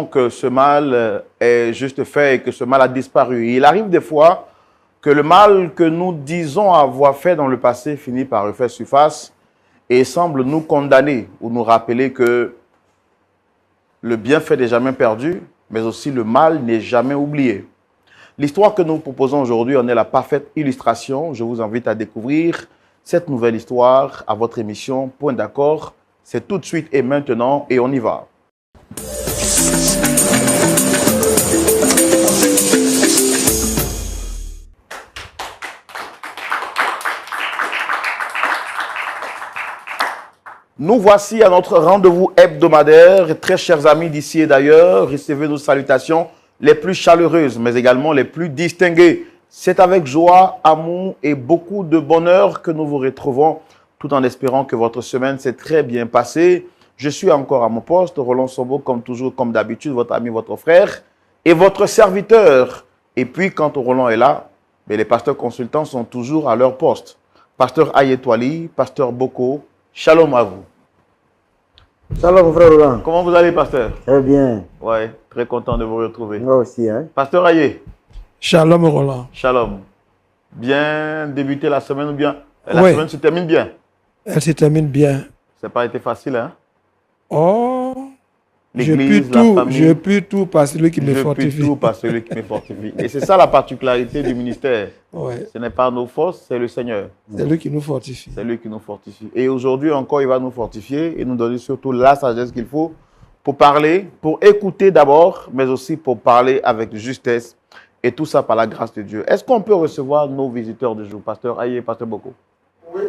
que ce mal est juste fait et que ce mal a disparu. Il arrive des fois que le mal que nous disons avoir fait dans le passé finit par refaire surface et semble nous condamner ou nous rappeler que le bienfait n'est jamais perdu, mais aussi le mal n'est jamais oublié. L'histoire que nous proposons aujourd'hui en est la parfaite illustration. Je vous invite à découvrir cette nouvelle histoire à votre émission Point d'accord. C'est tout de suite et maintenant et on y va. Nous voici à notre rendez-vous hebdomadaire. Très chers amis d'ici et d'ailleurs, recevez nos salutations les plus chaleureuses, mais également les plus distinguées. C'est avec joie, amour et beaucoup de bonheur que nous vous retrouvons, tout en espérant que votre semaine s'est très bien passée. Je suis encore à mon poste, Roland Sombo, comme toujours, comme d'habitude, votre ami, votre frère et votre serviteur. Et puis, quand Roland est là, les pasteurs consultants sont toujours à leur poste. Pasteur Ayetwali, pasteur Boko, shalom à vous. Shalom, mon frère Roland. Comment vous allez, pasteur? Très bien. Ouais, très content de vous retrouver. Moi aussi, hein. Pasteur Ayé. Shalom, Roland. Shalom. Bien débuté la semaine ou bien? La Oui. semaine se termine bien? Elle se termine bien. Ça n'a pas été facile, hein? Oh, L'église, la famille. je puis tout par celui qui me Je fortifie. puis tout par celui qui me fortifie. Et c'est ça la particularité du ministère. Ouais. Ce n'est pas nos forces, c'est le Seigneur. C'est lui qui nous fortifie. C'est lui qui nous fortifie. Et aujourd'hui encore, il va nous fortifier et nous donner surtout la sagesse qu'il faut pour parler, pour écouter d'abord, mais aussi pour parler avec justesse. Et tout ça par la grâce de Dieu. Est-ce qu'on peut recevoir nos visiteurs du jour, pasteur Aye et pasteur Boko? Oui.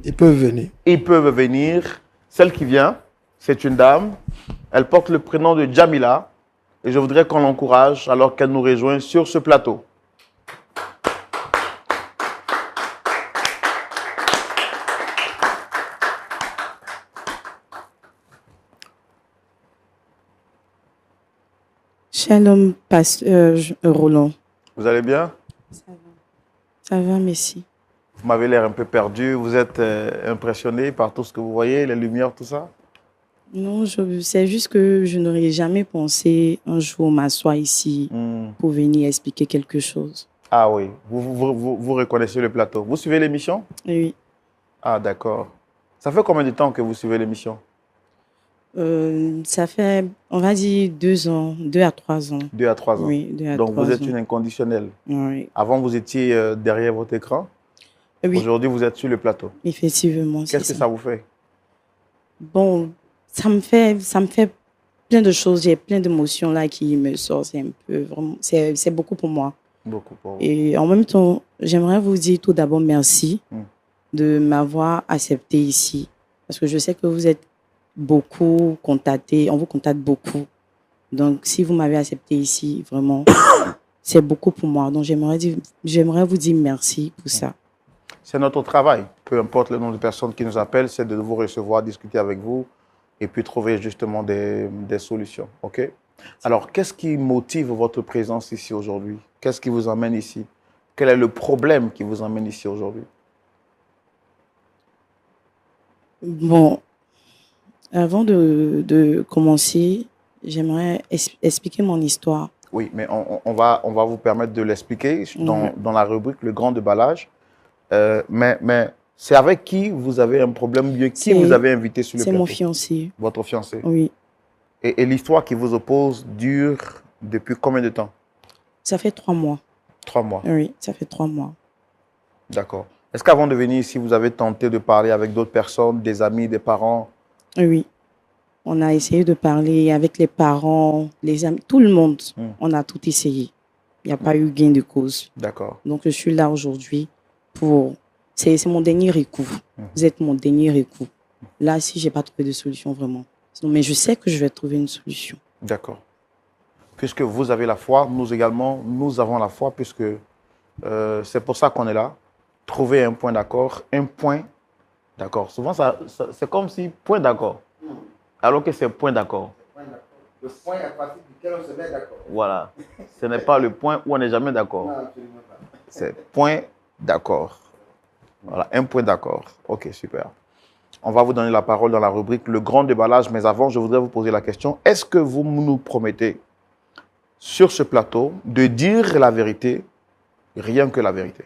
Ils peuvent venir. Ils peuvent venir. Celle qui vient, c'est une dame. Elle porte le prénom de Jamila. Et je voudrais qu'on l'encourage alors qu'elle nous rejoint sur ce plateau. Shalom, pasteur Roland. Vous allez bien? Ça va, merci. Vous m'avez l'air un peu perdu. Vous êtes impressionné par tout ce que vous voyez, les lumières, tout ça? Non, c'est juste que je n'aurais jamais pensé un jour m'asseoir ici pour venir expliquer quelque chose. Ah oui, vous reconnaissez le plateau. Vous suivez l'émission? Oui. Ah d'accord. Ça fait combien de temps que vous suivez l'émission? Ça fait, on va dire, 2 ans, 2 à 3 ans. 2 à 3 ans. Oui, 2 à 3 ans. Donc vous êtes une inconditionnelle. Oui. Avant, vous étiez derrière votre écran. Oui. Aujourd'hui, vous êtes sur le plateau. Effectivement. Qu'est-ce que ça vous fait? Bon, ça me fait plein de choses. J'ai plein d'émotions là qui me sortent. C'est un peu, vraiment, c'est beaucoup pour moi. Beaucoup pour vous. Et en même temps, j'aimerais vous dire tout d'abord merci de m'avoir accepté ici. Parce que je sais que vous êtes beaucoup contactés, on vous contacte beaucoup. Donc, si vous m'avez accepté ici, vraiment, c'est beaucoup pour moi. Donc, j'aimerais vous dire merci pour ça. C'est notre travail. Peu importe le nombre de personnes qui nous appellent, c'est de vous recevoir, discuter avec vous et puis trouver justement des solutions. OK? Alors, qu'est-ce qui motive votre présence ici aujourd'hui? Qu'est-ce qui vous emmène ici? Quel est le problème qui vous emmène ici aujourd'hui? Bon, avant de commencer, j'aimerais expliquer mon histoire. Oui, mais on va vous permettre de l'expliquer dans la rubrique Le Grand Déballage. Mais c'est avec qui vous avez un problème, qui vous avez invité sur le plateau? C'est mon fiancé. Votre fiancé? Oui. Et l'histoire qui vous oppose dure depuis combien de temps? Ça fait 3 mois. 3 mois? Oui, ça fait 3 mois. D'accord. Est-ce qu'avant de venir ici, vous avez tenté de parler avec d'autres personnes, des amis, des parents? Oui. On a essayé de parler avec les parents, les amis, tout le monde. On a tout essayé. Il n'y a pas eu gain de cause. D'accord. Donc, je suis là aujourd'hui pour... C'est mon dernier recours. Vous êtes mon dernier recours. Là, si je n'ai pas trouvé de solution, vraiment. Mais je sais que je vais trouver une solution. D'accord. Puisque vous avez la foi, nous également, nous avons la foi, puisque c'est pour ça qu'on est là. Trouver un point d'accord, un point d'accord. Souvent, c'est comme si point d'accord, alors que c'est point d'accord. Le point à partir duquel on se met d'accord. Voilà. Ce n'est pas le point où on n'est jamais d'accord. Non, absolument pas. C'est point d'accord. Voilà, un point d'accord. Ok, super. On va vous donner la parole dans la rubrique Le Grand Déballage. Mais avant, je voudrais vous poser la question. Est-ce que vous nous promettez sur ce plateau de dire la vérité, rien que la vérité?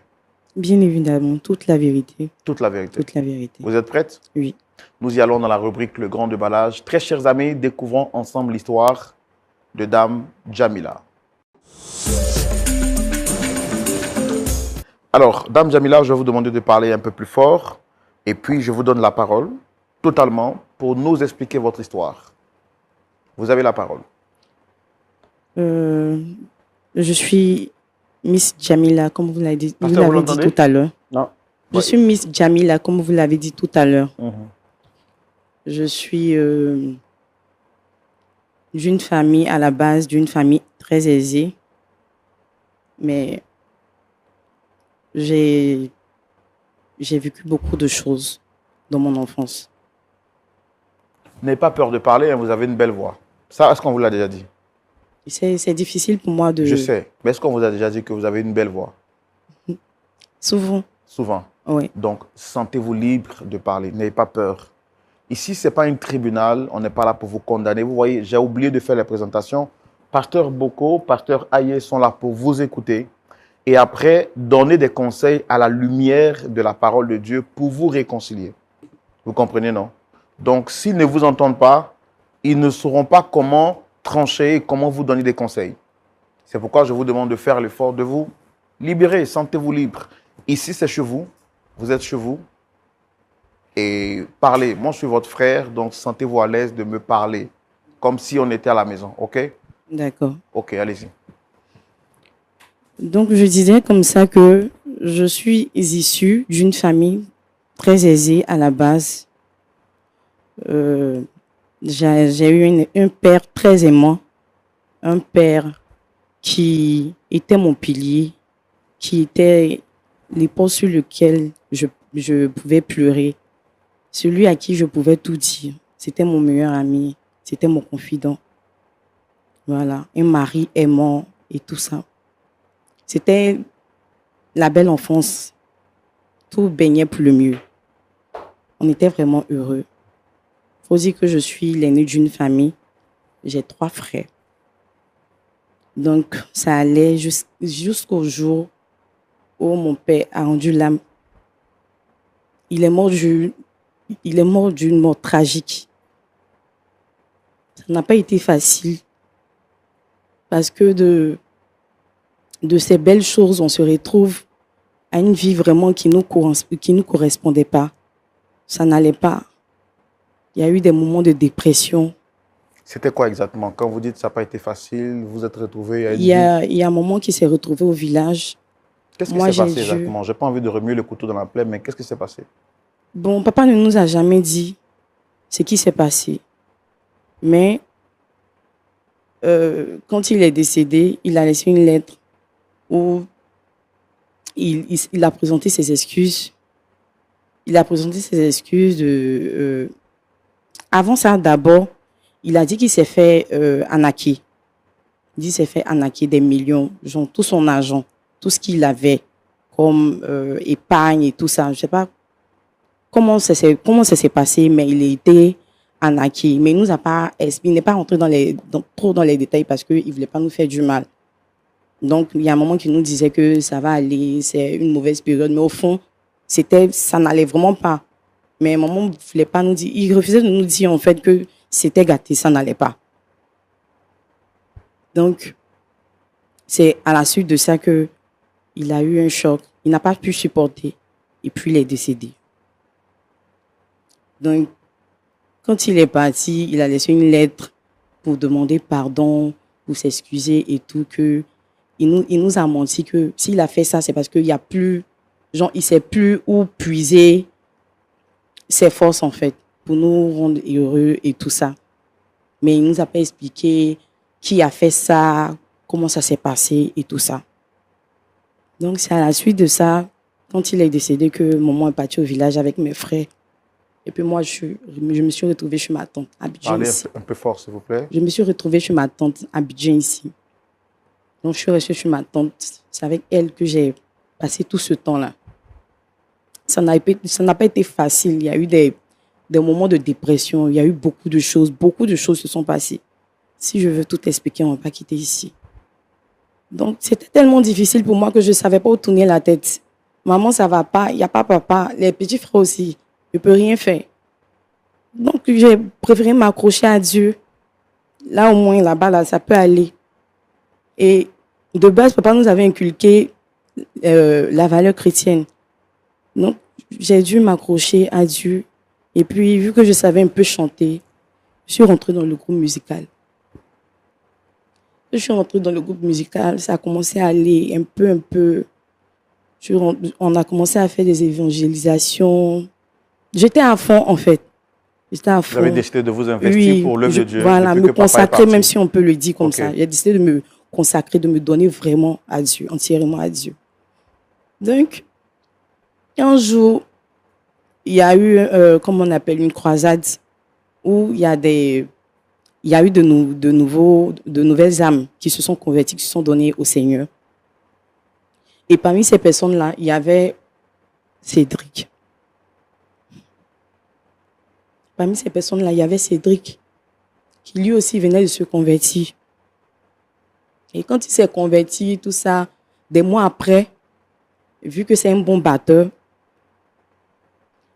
Bien évidemment, toute la vérité. Toute la vérité. Toute la vérité. Vous êtes prête? Oui. Nous y allons dans la rubrique Le Grand Déballage. Très chers amis, découvrons ensemble l'histoire de Dame Djamila. Alors, Dame Djamila, je vais vous demander de parler un peu plus fort et puis je vous donne la parole totalement pour nous expliquer votre histoire. Vous avez la parole. Je suis Miss Djamila, comme vous l'avez dit, Pasteur, vous dit l'entendez? tout à l'heure. Non. Je suis Miss Djamila, comme vous l'avez dit tout à l'heure. Mhm. Je suis d'une famille, à la base, d'une famille très aisée. Mais j'ai vécu beaucoup de choses dans mon enfance. N'ayez pas peur de parler, hein, vous avez une belle voix. Ça, est-ce qu'on vous l'a déjà dit? C'est difficile pour moi de... Je sais, mais est-ce qu'on vous a déjà dit que vous avez une belle voix? Souvent, Souvent. oui. Donc, sentez-vous libre de parler, n'ayez pas peur. Ici, ce n'est pas un tribunal, on n'est pas là pour vous condamner. Vous voyez, j'ai oublié de faire la présentation. Pasteur Boko, Pasteur Aye sont là pour vous écouter et après donner des conseils à la lumière de la parole de Dieu pour vous réconcilier. Vous comprenez, non? Donc, s'ils ne vous entendent pas, ils ne sauront pas comment trancher et comment vous donner des conseils. C'est pourquoi je vous demande de faire l'effort de vous libérer, sentez-vous libre. Ici, c'est chez vous, vous êtes chez vous et parlez. Moi, je suis votre frère, donc sentez-vous à l'aise de me parler comme si on était à la maison, ok? D'accord. Ok, allez-y. Donc, je disais comme ça que je suis issue d'une famille très aisée à la base. J'ai eu un père très aimant, un père qui était mon pilier, qui était l'épaule sur lequel je pouvais pleurer, celui à qui je pouvais tout dire. C'était mon meilleur ami, c'était mon confident. Voilà, un mari aimant et tout ça. C'était la belle enfance. Tout baignait pour le mieux. On était vraiment heureux. Il faut dire que je suis l'aînée d'une famille. J'ai 3 frères. Donc, ça allait jusqu'au jour où mon père a rendu l'âme. Il est mort d'une mort tragique. Ça n'a pas été facile. Parce que de ces belles choses, on se retrouve à une vie vraiment qui nous correspondait pas. Ça n'allait pas. Il y a eu des moments de dépression. C'était quoi exactement? Quand vous dites que ça n'a pas été facile, vous êtes retrouvé à une Il y a un moment qui s'est retrouvé au village. Qu'est-ce qui Moi, s'est passé j'ai dû- exactement? Je n'ai pas envie de remuer le couteau dans la plaie, mais qu'est-ce qui s'est passé? Bon, papa ne nous a jamais dit ce qui s'est passé. Mais quand il est décédé, il a laissé une lettre où il a présenté ses excuses. Il a présenté ses excuses avant ça, d'abord, il a dit qu'il s'est fait arnaquer. Il dit qu'il s'est fait arnaquer des millions, genre tout son argent, tout ce qu'il avait comme épargne et tout ça. Je ne sais pas comment ça s'est passé, mais il a été arnaqué. Mais il n'est pas rentré trop dans les détails parce qu'il ne voulait pas nous faire du mal. Donc, il y a un moment qui nous disait que ça va aller, c'est une mauvaise période. Mais au fond, ça n'allait vraiment pas. Mais maman ne voulait pas nous dire, il refusait de nous dire en fait que c'était gâté, ça n'allait pas. Donc, c'est à la suite de ça que il a eu un choc. Il n'a pas pu supporter. Et puis, il est décédé. Donc, quand il est parti, il a laissé une lettre pour demander pardon, pour s'excuser et tout, que il nous a menti que s'il a fait ça, c'est parce qu'il y a plus, genre, il sait plus où puiser ses forces, en fait, pour nous rendre heureux et tout ça. Mais il nous a pas expliqué qui a fait ça, comment ça s'est passé et tout ça. Donc, c'est à la suite de ça, quand il est décédé, que maman est partie au village avec mes frères. Et puis moi, je me suis retrouvée chez ma tante à Abidjan Parlez ici. un peu fort, s'il vous plaît. Je me suis retrouvée chez ma tante à Abidjan ici. Donc, je suis restée chez ma tante. C'est avec elle que j'ai passé tout ce temps-là. Ça n'a pas été facile. Il y a eu des des moments de dépression. Il y a eu beaucoup de choses se sont passées. Si je veux tout expliquer, on ne va pas quitter ici. Donc, c'était tellement difficile pour moi que je ne savais pas où tourner la tête. Maman, ça ne va pas, il n'y a pas papa, les petits frères aussi. Je ne peux rien faire. Donc, j'ai préféré m'accrocher à Dieu. Là, au moins, là-bas, là, ça peut aller. Et de base, papa nous avait inculqué la valeur chrétienne. Donc, j'ai dû m'accrocher à Dieu. Et puis, vu que je savais un peu chanter, je suis rentrée dans le groupe musical. Je suis rentrée dans le groupe musical, ça a commencé à aller un peu. On a commencé à faire des évangélisations. J'étais à fond, en fait. J'étais à fond. Vous avez décidé de vous investir pour l'œuvre de Dieu. Voilà, depuis me que papa est consacrer, parti. même si on peut le dire comme Ok. ça. J'ai décidé de me consacrer, de me donner vraiment à Dieu, entièrement à Dieu. Donc, un jour, il y a eu, comment on appelle, une croisade où il y a eu de nouvelles âmes qui se sont converties, qui se sont données au Seigneur. Et parmi ces personnes-là, il y avait Cédric. Parmi ces personnes-là, il y avait Cédric, qui lui aussi venait de se convertir. Et quand il s'est converti, tout ça, des mois après, vu que c'est un bon batteur,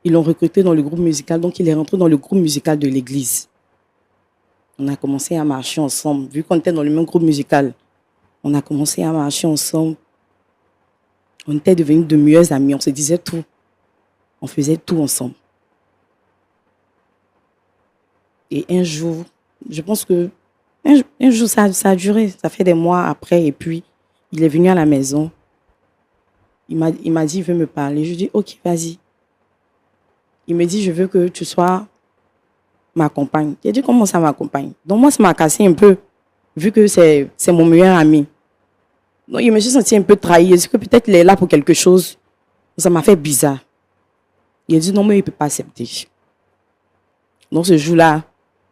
ils l'ont recruté dans le groupe musical, donc il est rentré dans le groupe musical de l'église. On a commencé à marcher ensemble. Vu qu'on était dans le même groupe musical, on a commencé à marcher ensemble. On était devenus de meilleurs amis, on se disait tout. On faisait tout ensemble. Et un jour, je pense que un jour ça a duré, ça fait des mois après, et puis il est venu à la maison. Il m'a dit, il veut me parler. Je lui ai dit, ok, vas-y. Il me dit, je veux que tu sois ma compagne. J'ai dit, comment ça, ma compagne? Donc moi, ça m'a cassé un peu, vu que c'est mon meilleur ami. Donc il me suis senti un peu trahi. J'ai dit que peut-être il est là pour quelque chose. Ça m'a fait bizarre. Il a dit, non, mais il ne peut pas accepter. Donc ce jour-là,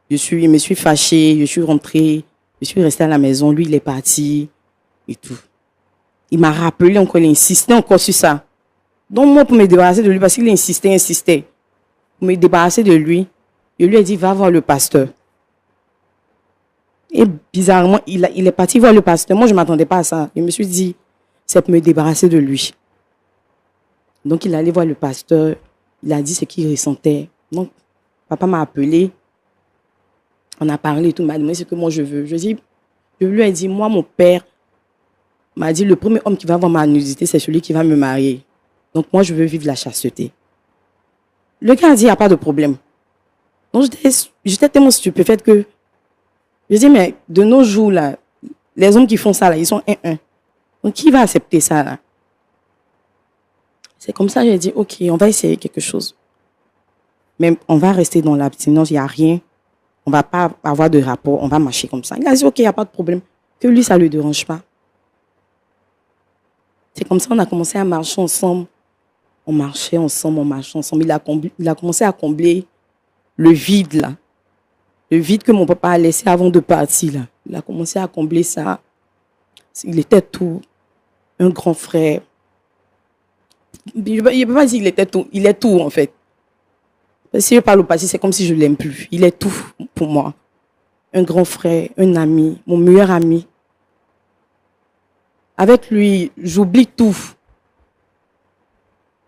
je me suis fâchée, je suis rentrée, je suis restée à la maison. Lui, il est parti et tout. Il m'a rappelé encore, il insistait encore sur ça. Donc moi, pour me débarrasser de lui, parce qu'il insistait, pour me débarrasser de lui, je lui ai dit, va voir le pasteur. Et bizarrement, il est parti voir le pasteur. Moi, je ne m'attendais pas à ça. Je me suis dit, c'est pour me débarrasser de lui. Donc, il est allé voir le pasteur. Il a dit ce qu'il ressentait. Donc, papa m'a appelé. On a parlé et tout. Il m'a demandé ce que moi je veux. Je lui ai dit, moi, mon père m'a dit, le premier homme qui va avoir ma nudité, c'est celui qui va me marier. Donc, moi, je veux vivre la chasteté. Le gars a dit, il n'y a pas de problème. Donc, j'étais tellement stupéfaite que je dis, mais de nos jours, là, les hommes qui font ça, là, ils sont 1-1. Donc, qui va accepter ça, là? C'est comme ça que j'ai dit, ok, on va essayer quelque chose. Mais on va rester dans l'abstinence, il n'y a rien. On ne va pas avoir de rapport, on va marcher comme ça. Il a dit, ok, il n'y a pas de problème. Que lui, ça ne le dérange pas. C'est comme ça qu'on a commencé à marcher ensemble. On marchait ensemble, on marchait ensemble. Il a commencé à combler le vide, là. Le vide que mon papa a laissé avant de partir, là. Il a commencé à combler ça. Il était tout. Un grand frère. Il ne peut pas dire qu'il était tout. Il est tout, en fait. Si je parle au passé, c'est comme si je ne l'aime plus. Il est tout pour moi. Un grand frère, un ami, mon meilleur ami. Avec lui, j'oublie tout.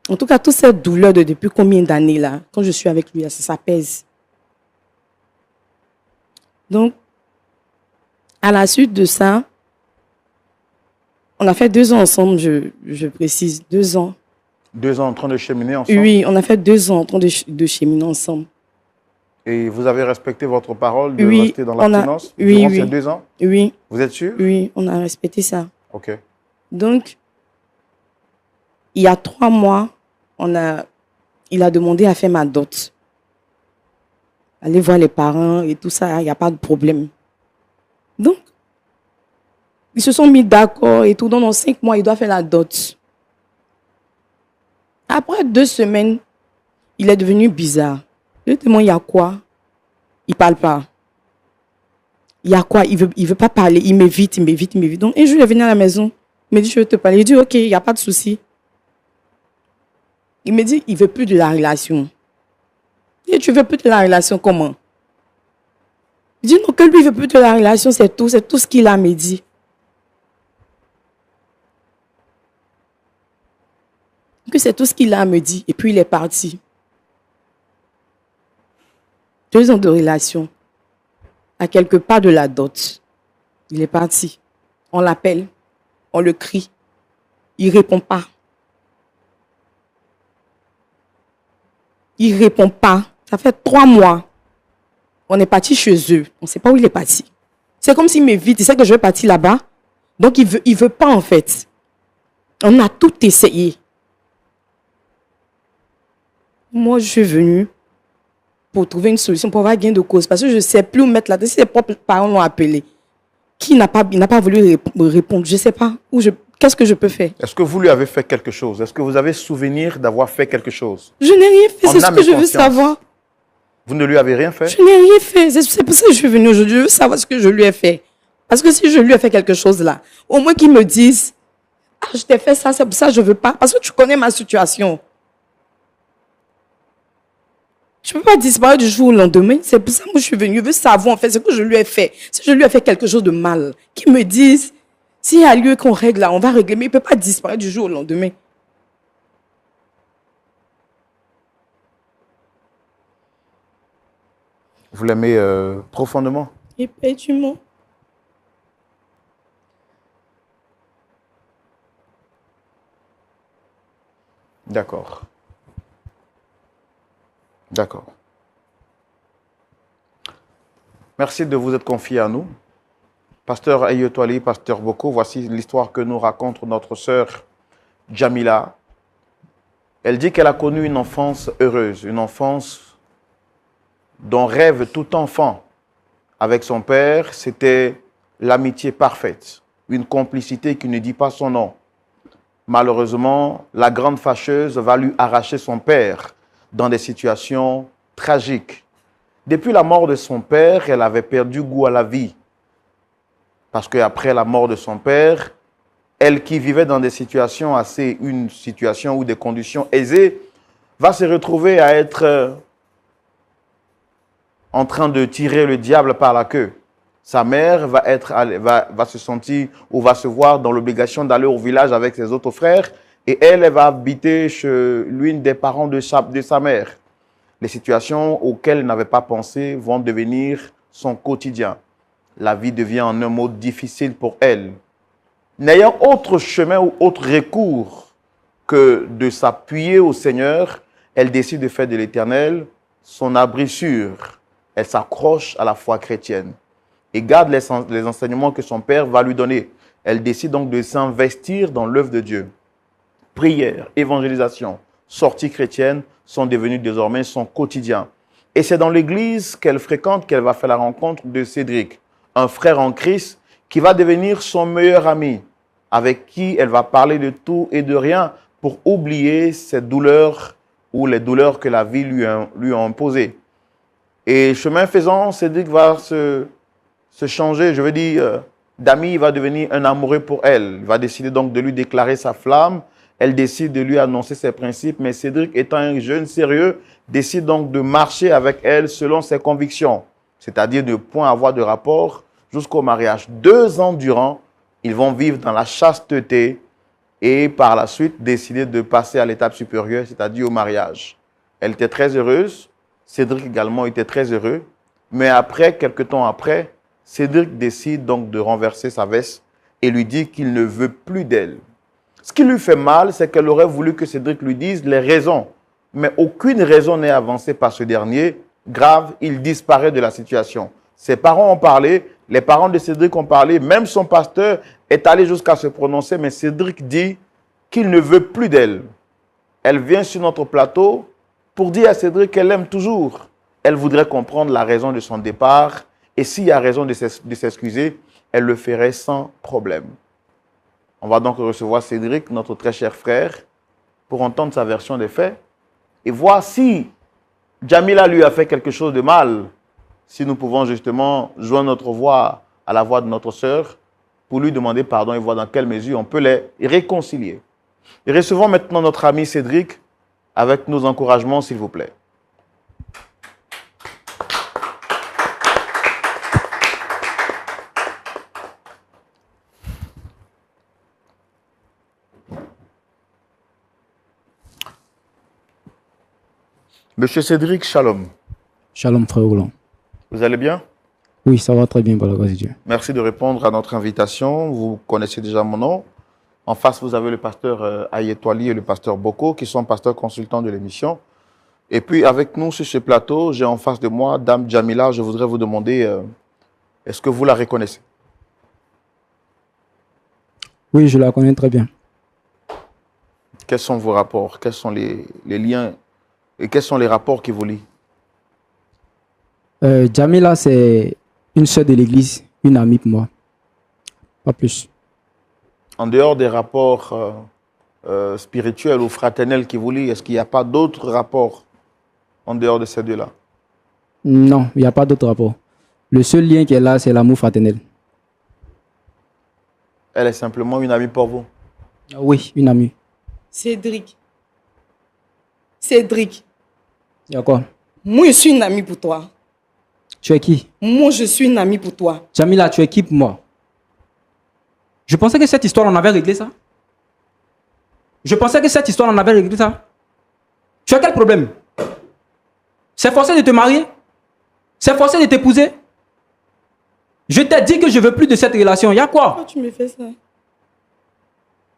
En tout cas, toute cette douleur de depuis combien d'années, là, quand je suis avec lui, ça pèse. Donc, à la suite de ça, on a fait 2 ans ensemble, je précise, 2 ans. 2 ans en train de cheminer ensemble. Oui, on a fait 2 ans en train de cheminer ensemble. Et vous avez respecté votre parole de Oui, rester dans l'abstinence oui, durant oui. ces 2 ans? Oui, Vous êtes sûr? oui, on a respecté ça. Ok. Donc, il y a 3 mois, il a demandé à faire ma dot. Aller voir les parents et tout ça, il n'y a pas de problème. Donc, ils se sont mis d'accord et tout. Donc, dans 5 mois, il doit faire la dot. Après 2 semaines, il est devenu bizarre. Je lui demande, il y a quoi? Il ne parle pas. Il y a quoi? Il veut pas parler. Il m'évite. Donc, un jour, il est venu à la maison. Il me dit, je veux te parler. Je dis, ok, il n'y a pas de souci. Il me dit, il ne veut plus de la relation. Et tu veux plus de la relation comment? Il dit non, que lui veut plus de la relation, c'est tout ce qu'il a me dit. Que c'est tout ce qu'il a me dit. Et puis il est parti. 2 ans de relation. À quelque part de la dot. Il est parti. On l'appelle. On le crie. Il répond pas. Il répond pas. Ça fait 3 mois. On est parti chez eux. On ne sait pas où il est parti. C'est comme s'il m'évite. Il sait que je vais partir là-bas. Donc il veut pas en fait. On a tout essayé. Moi, je suis venue pour trouver une solution, pour avoir gain de cause. Parce que je ne sais plus où mettre la tête. Si ses propres parents l'ont appelé, il n'a pas voulu répondre. Je ne sais pas. Qu'est-ce que je peux faire? Est-ce que vous lui avez fait quelque chose? Est-ce que vous avez souvenir d'avoir fait quelque chose? Je n'ai rien fait. En C'est ce âme que et je veux conscience. savoir. Vous ne lui avez rien fait? Je n'ai rien fait. C'est pour ça que je suis venue aujourd'hui. Je veux savoir ce que je lui ai fait. Parce que si je lui ai fait quelque chose là, au moins qu'il me dise, ah, je t'ai fait ça, c'est pour ça que je ne veux pas. Parce que tu connais ma situation. Je ne peux pas disparaître du jour au lendemain. C'est pour ça que je suis venue. Je veux savoir en fait ce que je lui ai fait. Si je lui ai fait quelque chose de mal, qu'il me dise, s'il y a lieu qu'on règle là, on va régler. Mais il ne peut pas disparaître du jour au lendemain. Vous l'aimez profondément? Éperdument. D'accord. D'accord. Merci de vous être confié à nous. Pasteur Ayotwali, Pasteur Boko, voici l'histoire que nous raconte notre sœur Jamila. Elle dit qu'elle a connu une enfance heureuse, une enfance dont rêve tout enfant avec son père, c'était l'amitié parfaite, une complicité qui ne dit pas son nom. Malheureusement, la grande fâcheuse va lui arracher son père dans des situations tragiques. Depuis la mort de son père, elle avait perdu goût à la vie. Parce qu'après la mort de son père, elle qui vivait dans des situations une situation ou des conditions aisées, va se retrouver à être en train de tirer le diable par la queue. Sa mère va se sentir ou va se voir dans l'obligation d'aller au village avec ses autres frères et elle va habiter chez l'une des parents de sa mère. Les situations auxquelles elle n'avait pas pensé vont devenir son quotidien. La vie devient en un mot difficile pour elle. N'ayant autre chemin ou autre recours que de s'appuyer au Seigneur, elle décide de faire de l'Éternel son abri sûr. Elle s'accroche à la foi chrétienne et garde les enseignements que son père va lui donner. Elle décide donc de s'investir dans l'œuvre de Dieu. Prière, évangélisation, sortie chrétienne sont devenues désormais son quotidien. Et c'est dans l'église qu'elle fréquente qu'elle va faire la rencontre de Cédric, un frère en Christ qui va devenir son meilleur ami, avec qui elle va parler de tout et de rien pour oublier ses douleurs ou les douleurs que la vie lui a imposées. Et chemin faisant, Cédric va se changer, je veux dire, d'ami, il va devenir un amoureux pour elle. Il va décider donc de lui déclarer sa flamme. Elle décide de lui annoncer ses principes, mais Cédric, étant un jeune sérieux, décide donc de marcher avec elle selon ses convictions, c'est-à-dire de ne point avoir de rapport jusqu'au mariage. 2 ans durant, ils vont vivre dans la chasteté et par la suite décider de passer à l'étape supérieure, c'est-à-dire au mariage. Elle était très heureuse, Cédric également était très heureux, mais après, quelque temps après, Cédric décide donc de renverser sa veste et lui dit qu'il ne veut plus d'elle. Ce qui lui fait mal, c'est qu'elle aurait voulu que Cédric lui dise les raisons. Mais aucune raison n'est avancée par ce dernier. Grave, il disparaît de la situation. Ses parents ont parlé, les parents de Cédric ont parlé, même son pasteur est allé jusqu'à se prononcer, mais Cédric dit qu'il ne veut plus d'elle. Elle vient sur notre plateau pour dire à Cédric qu'elle l'aime toujours. Elle voudrait comprendre la raison de son départ et s'il y a raison de s'excuser, elle le ferait sans problème. On va donc recevoir Cédric, notre très cher frère, pour entendre sa version des faits et voir si Jamila lui a fait quelque chose de mal, si nous pouvons justement joindre notre voix à la voix de notre sœur pour lui demander pardon et voir dans quelle mesure on peut les réconcilier. Et recevons maintenant notre ami Cédric avec nos encouragements, s'il vous plaît. Monsieur Cédric, shalom. Shalom, frère Roland. Vous allez bien? Oui, ça va très bien, par la grâce de Dieu. Merci de répondre à notre invitation. Vous connaissez déjà mon nom. En face, vous avez le pasteur Ayetwali et le pasteur Boko, qui sont pasteurs consultants de l'émission. Et puis, avec nous sur ce plateau, j'ai en face de moi Dame Jamila. Je voudrais vous demander, est-ce que vous la reconnaissez? Oui, je la connais très bien. Quels sont vos rapports? Quels sont les liens et quels sont les rapports qui vous lient? Jamila, c'est une sœur de l'église, une amie pour moi. Pas plus. En dehors des rapports spirituels ou fraternels qui vous lient, est-ce qu'il n'y a pas d'autres rapports en dehors de ces deux-là? Non, il n'y a pas d'autre rapport. Le seul lien qui est là, c'est l'amour fraternel. Elle est simplement une amie pour vous? Oui, une amie. Cédric. Cédric, Il y a quoi? moi je suis une amie pour toi. Tu es qui? Moi je suis une amie pour toi. Jamila, tu es qui pour moi? Je pensais que cette histoire, on avait réglé ça. Je pensais que cette histoire, on avait réglé ça. Tu as quel problème? C'est forcé de te marier? C'est forcé de t'épouser? Je t'ai dit que je veux plus de cette relation. Il y a quoi? Pourquoi tu me fais ça?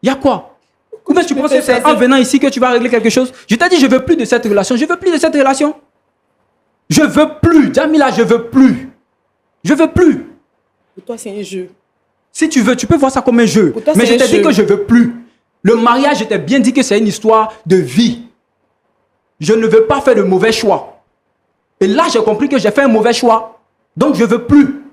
Il y a quoi? Ou bien tu me penses fais que c'est ça, en venant ici que tu vas régler quelque chose? Je t'ai dit, je veux plus de cette relation. Je veux plus de cette relation. Je veux plus. Jamila, je veux plus. Je veux plus. Pour toi c'est un jeu. Si tu veux, tu peux voir ça comme un jeu. Pour toi, Mais c'est je un t'ai dit jeu. que je veux plus. Le mariage, je t'ai bien dit que c'est une histoire de vie. Je ne veux pas faire de mauvais choix. Et là, j'ai compris que j'ai fait un mauvais choix. Donc, je veux plus.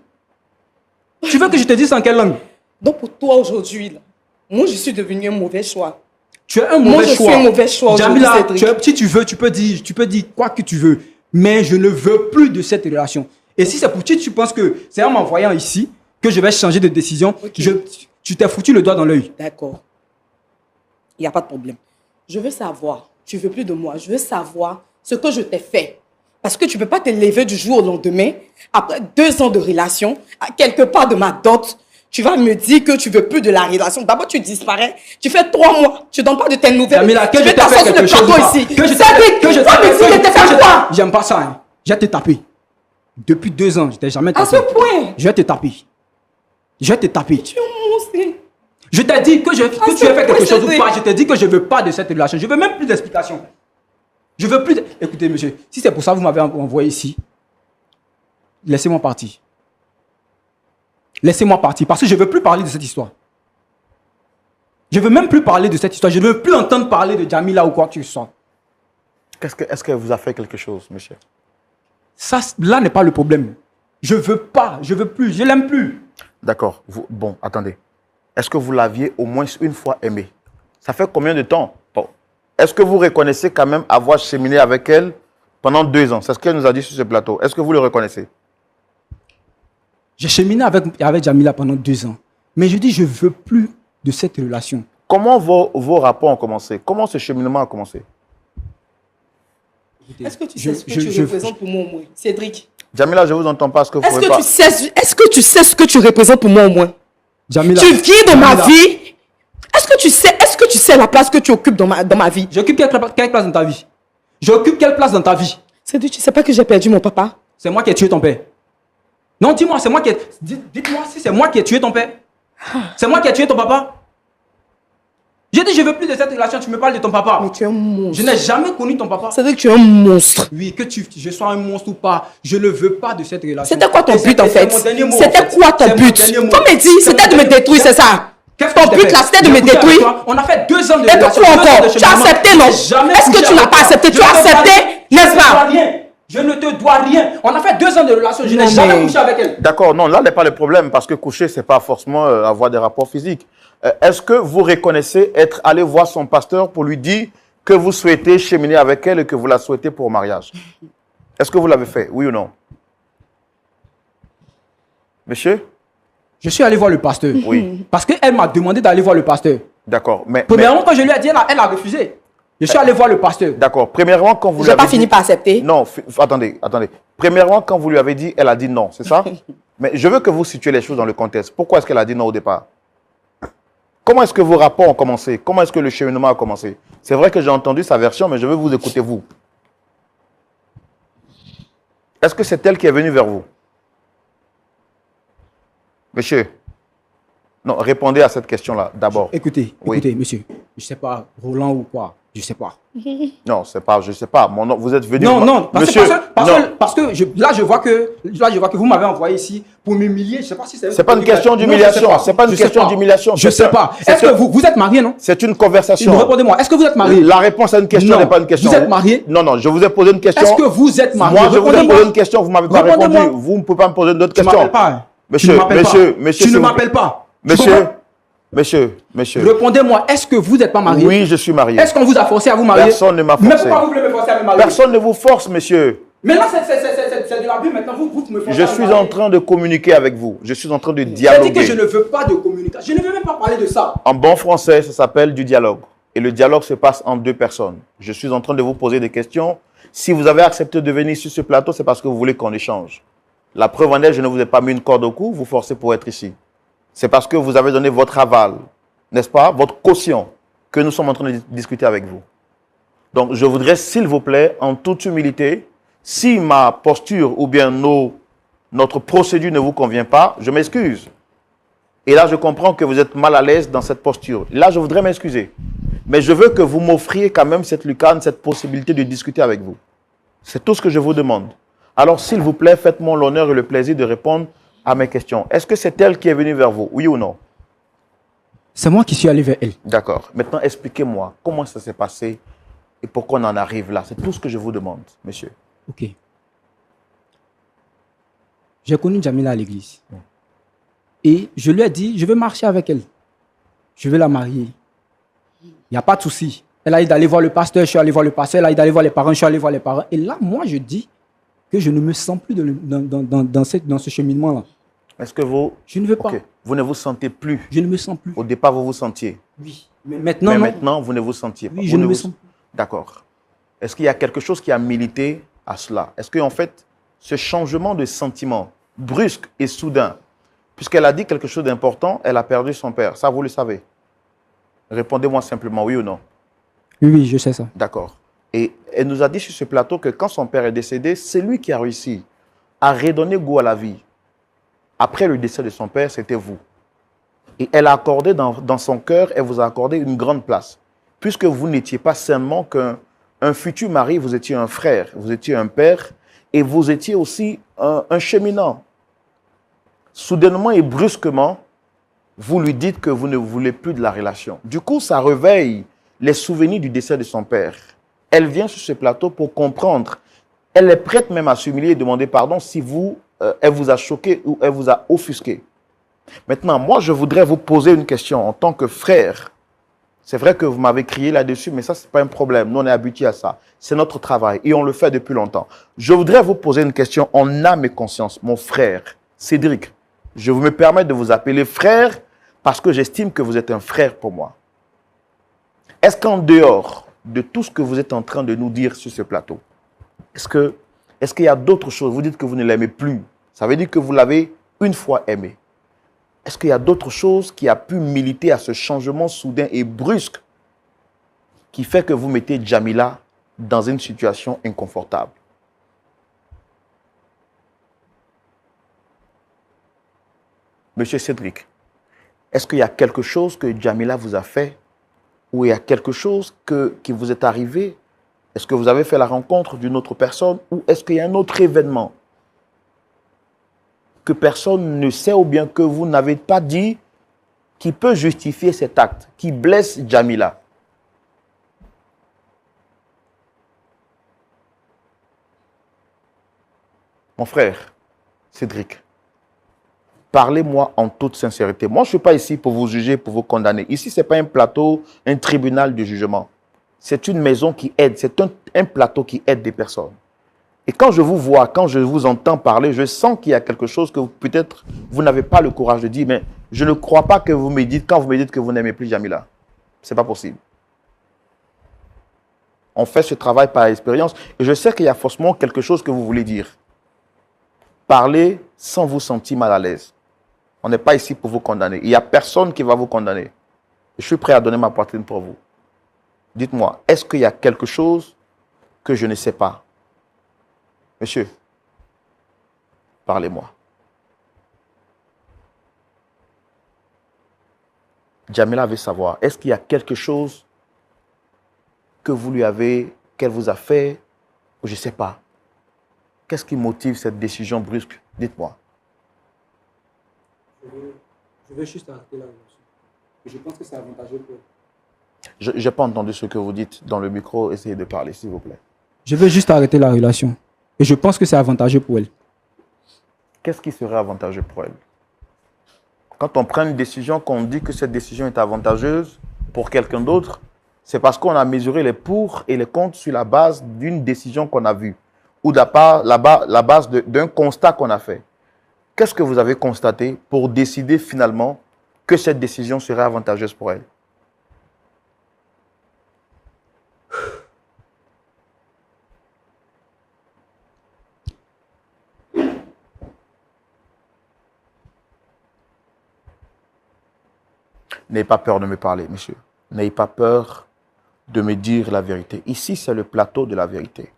Tu veux que je te dise en quelle langue? Donc pour toi aujourd'hui, là, moi je suis devenu un mauvais choix. Tu es un Moi, mauvais je choix. suis un mauvais choix aujourd'hui, Jamila, Cédric. si tu veux, tu peux dire quoi que tu veux. Mais je ne veux plus de cette relation. Et si c'est pour toi, tu penses que c'est en m'envoyant ici que je vais changer de décision, Ok. tu t'es foutu le doigt dans l'œil. D'accord. Il n'y a pas de problème. Je veux savoir, tu veux plus de moi, je veux savoir ce que je t'ai fait. Parce que tu ne peux pas te lever du jour au lendemain, après 2 ans de relation, à quelque part de ma dot, tu vas me dire que tu veux plus de la relation. D'abord, tu disparais, tu fais 3 mois, tu ne donnes pas de tes nouvelles. Jamila, que tu je veux t'ai fait t'asseoir sur quelque le chose ou plateau pas? ici. Que je t'ai Cédric, que je toi, mais t'ai si je t'ai fait quoi? J'aime pas ça. Hein. Je vais te taper. Depuis 2 ans, je t'ai jamais À tapé. ce point, Je vais te taper. Je vais te taper. tu es un monstre. Je t'ai dit que tu as ce fait quelque point, chose ou Cédric. pas. Je t'ai dit que je ne veux pas de cette relation. Je veux même plus d'explications. Je veux plus de... Écoutez, monsieur, si c'est pour ça que vous m'avez envoyé ici, laissez-moi partir. Laissez-moi partir parce que je ne veux plus parler de cette histoire. Je ne veux même plus parler de cette histoire. Je ne veux plus entendre parler de Jamila ou quoi que ce soit. Est-ce qu'elle vous a fait quelque chose, monsieur? Ça, là n'est pas le problème. Je ne veux pas, je ne veux plus, je ne l'aime plus. D'accord. Bon, attendez. Est-ce que vous l'aviez au moins une fois aimée? Ça fait combien de temps? Bon. Est-ce que vous reconnaissez quand même avoir cheminé avec elle pendant 2 ans? C'est ce qu'elle nous a dit sur ce plateau. Est-ce que vous le reconnaissez? J'ai cheminé avec Jamila pendant 2 ans. Mais je dis, je ne veux plus de cette relation. Comment vos rapports ont commencé? Comment ce cheminement a commencé? Est-ce que tu sais ce que tu représentes pour moi au moins, Cédric? Jamila, je ne vous entends pas. Est-ce que vous Est-ce pouvez que, pas... tu sais ce que tu représentes pour moi au moins? Jamila, Tu viens dans ma Jamila, vie. Est-ce que tu sais la place que tu occupes dans ma vie? J'occupe quelle place dans ta vie? J'occupe quelle place dans ta vie? Cédric, tu sais pas que j'ai perdu mon papa? C'est moi qui ai tué ton père. Non, dis-moi, c'est moi qui ai... Dites-moi si c'est moi qui ai tué ton père. C'est moi qui ai tué ton papa. J'ai dit, je ne veux plus de cette relation, tu me parles de ton papa. Mais tu es un monstre. Je n'ai jamais connu ton papa. Cédric, tu es un monstre. Oui, que je sois un monstre ou pas, je ne veux pas de cette relation. C'était quoi ton Et but en fait? c'est mon dernier mot, en C'était fait. quoi ton C'est mon but? dernier mot. Faut me dire, C'est c'était mon de me dernier- détruire, c'est ça? Qu'est-ce que Ton je t'ai but fait? là, c'était de J'ai me couché avec détruire. toi. On a fait 2 ans de Et relation. pourquoi 2 ans encore? de Tu as cheminement. accepté, non? J'ai jamais Est-ce que couché tu n'as avec pas toi. accepté? Je Tu as ne te dois accepté, rien. n'est-ce Je ne te pas? dois rien. Je ne te dois rien. On a fait 2 ans de relation. Je n'ai Non, jamais mais- couché avec elle. D'accord, non, là n'est pas le problème parce que coucher, ce n'est pas forcément avoir des rapports physiques. Est-ce que vous reconnaissez être allé voir son pasteur pour lui dire que vous souhaitez cheminer avec elle et que vous la souhaitez pour mariage? Est-ce que vous l'avez fait, oui ou non? Monsieur? Je suis allé voir le pasteur. Oui. Parce qu'elle m'a demandé d'aller voir le pasteur. D'accord, Premièrement, quand je lui ai dit, elle a refusé. Je suis allé voir le pasteur. d'accord. Premièrement, quand vous J'ai lui pas avez fini dit... par accepter. Non, attendez. Premièrement, quand vous lui avez dit, elle a dit non, c'est ça? Mais je veux que vous situez les choses dans le contexte. Pourquoi est-ce qu'elle a dit non au départ? Comment est-ce que vos rapports ont commencé? Comment est-ce que le cheminement a commencé? C'est vrai que j'ai entendu sa version, mais je veux vous écouter, vous. Est-ce que c'est elle qui est venue vers vous? Monsieur, non, répondez à cette question-là d'abord. Écoutez, Oui. écoutez, monsieur. Je sais pas, Roland ou quoi. Je sais pas. Non, c'est pas, je sais pas. Mon nom, vous êtes venu. Non, non, monsieur, parce que là, je vois que vous m'avez envoyé ici pour m'humilier. Je sais pas si c'est. c'est pas une question d'humiliation. C'est pas une question d'humiliation. Je sais pas. Est-ce que vous êtes marié, non? C'est une conversation. Répondez-moi. Est-ce que vous êtes marié? La réponse à une question Non. n'est pas une question. Vous êtes marié? Non, non, je vous ai posé une question. Est-ce que vous êtes marié? Moi, je vous ai Répondez-moi. posé une question, vous m'avez pas répondu. Répondez-moi. Vous ne pouvez pas me poser d'autres Tu questions. m'appelles pas. Hein. Monsieur, Tu ne m'appelles monsieur, pas. monsieur, Tu ne s'il vous m'appelles pas. Tu Monsieur, comprends? monsieur. Répondez-moi. Est-ce que vous n'êtes pas marié? Oui, je suis marié. Est-ce qu'on vous a forcé à vous marier? Personne ne m'a Mais forcé. pourquoi vous voulez me forcer à me marier? Personne ne vous force, monsieur. Mais là, c'est de l'abus. Maintenant, vous me forcez Je à me suis marier. en train de communiquer avec vous. Je suis en train de J'ai dit dialoguer. que je ne veux pas de communication. Je ne veux même pas parler de ça. En bon français, ça s'appelle du dialogue. Et le dialogue se passe en deux personnes. Je suis en train de vous poser des questions. Si vous avez accepté de venir sur ce plateau, c'est parce que vous voulez qu'on échange. La preuve en est, je ne vous ai pas mis une corde au cou, vous forcez pour être ici. C'est parce que vous avez donné votre aval, n'est-ce pas, votre caution, que nous sommes en train de discuter avec vous. Donc, je voudrais, s'il vous plaît, en toute humilité, si ma posture ou bien notre procédure ne vous convient pas, je m'excuse. Et là, je comprends que vous êtes mal à l'aise dans cette posture. Là, je voudrais m'excuser. Mais je veux que vous m'offriez quand même cette lucarne, cette possibilité de discuter avec vous. C'est tout ce que je vous demande. Alors, s'il vous plaît, faites-moi l'honneur et le plaisir de répondre à mes questions. Est-ce que c'est elle qui est venue vers vous, oui ou non? C'est moi qui suis allé vers elle. D'accord. Maintenant, expliquez-moi comment ça s'est passé et pourquoi on en arrive là. C'est tout ce que je vous demande, monsieur. Ok. J'ai connu Jamila à l'église. Et je lui ai dit, je veux marcher avec elle. Je veux la marier. Il n'y a pas de souci. Elle a dit d'aller voir le pasteur, je suis allé voir le pasteur. Elle a dit d'aller voir les parents, je suis allé voir les parents. Et là, moi, je dis que je ne me sens plus dans ce cheminement-là. Est-ce que vous... Je ne veux pas. Ok. Vous ne vous sentez plus. Je ne me sens plus. Au départ, vous vous sentiez. Oui. Mais maintenant, Mais non. maintenant, vous ne vous sentiez pas. Oui, je Vous ne vous- me sens plus. D'accord. Est-ce qu'il y a quelque chose qui a milité à cela? Est-ce qu'en fait, ce changement de sentiment brusque et soudain, puisqu'elle a dit quelque chose d'important, elle a perdu son père. Ça, vous le savez. Répondez-moi simplement, oui ou non. Oui, oui, je sais ça. D'accord. Et elle nous a dit sur ce plateau que quand son père est décédé, c'est lui qui a réussi à redonner goût à la vie. Après le décès de son père, c'était vous. Et elle a accordé dans son cœur, elle vous a accordé une grande place. Puisque vous n'étiez pas seulement qu'un futur mari, vous étiez un frère, vous étiez un père, et vous étiez aussi un cheminant. Soudainement et brusquement, vous lui dites que vous ne voulez plus de la relation. Du coup, ça réveille les souvenirs du décès de son père. Elle vient sur ce plateau pour comprendre. Elle est prête même à s'humilier et demander pardon si elle vous a choqué ou elle vous a offusqué. Maintenant, moi, je voudrais vous poser une question en tant que frère. C'est vrai que vous m'avez crié là-dessus, mais ça, ce n'est pas un problème. Nous, on est habitués à ça. C'est notre travail et on le fait depuis longtemps. Je voudrais vous poser une question en âme et conscience. Mon frère, Cédric, je me permets de vous appeler frère parce que j'estime que vous êtes un frère pour moi. Est-ce qu'en dehors de tout ce que vous êtes en train de nous dire sur ce plateau, est-ce qu'il y a d'autres choses? Vous dites que vous ne l'aimez plus. Ça veut dire que vous l'avez une fois aimé. Est-ce qu'il y a d'autres choses qui a pu militer à ce changement soudain et brusque qui fait que vous mettez Jamila dans une situation inconfortable? Monsieur Cédric, est-ce qu'il y a quelque chose que Jamila vous a fait ou il y a quelque chose qui vous est arrivé? Est-ce que vous avez fait la rencontre d'une autre personne ou est-ce qu'il y a un autre événement que personne ne sait ou bien que vous n'avez pas dit qui peut justifier cet acte, qui blesse Jamila? Mon frère, Cédric, parlez-moi en toute sincérité. Moi, je ne suis pas ici pour vous juger, pour vous condamner. Ici, ce n'est pas un plateau, un tribunal de jugement. C'est une maison qui aide, c'est un plateau qui aide des personnes. Et quand je vous vois, quand je vous entends parler, je sens qu'il y a quelque chose que peut-être vous n'avez pas le courage de dire, mais je ne crois pas que vous me dites, quand vous me dites que vous n'aimez plus Jamila. Ce n'est pas possible. On fait ce travail par expérience et je sais qu'il y a forcément quelque chose que vous voulez dire. Parlez sans vous sentir mal à l'aise. On n'est pas ici pour vous condamner. Il n'y a personne qui va vous condamner. Je suis prêt à donner ma poitrine pour vous. Dites-moi, est-ce qu'il y a quelque chose que je ne sais pas? Monsieur, Parlez-moi. Djamila veut savoir, est-ce qu'il y a quelque chose que vous lui avez, qu'elle vous a fait, ou je ne sais pas. Qu'est-ce qui motive cette décision brusque? Dites-moi. Je veux juste arrêter la relation. Je pense que c'est avantageux pour elle. Je n'ai pas entendu ce que vous dites dans le micro. Essayez de parler, s'il vous plaît. Je veux juste arrêter la relation. Et je pense que c'est avantageux pour elle. Qu'est-ce qui serait avantageux pour elle? Quand on prend une décision, qu'on dit que cette décision est avantageuse pour quelqu'un d'autre, c'est parce qu'on a mesuré les pour et les contre sur la base d'une décision qu'on a vue ou la base d'un constat qu'on a fait. Qu'est-ce que vous avez constaté pour décider finalement que cette décision serait avantageuse pour elle? N'ayez pas peur de me parler, monsieur. N'ayez pas peur de me dire la vérité. Ici, c'est le plateau de la vérité.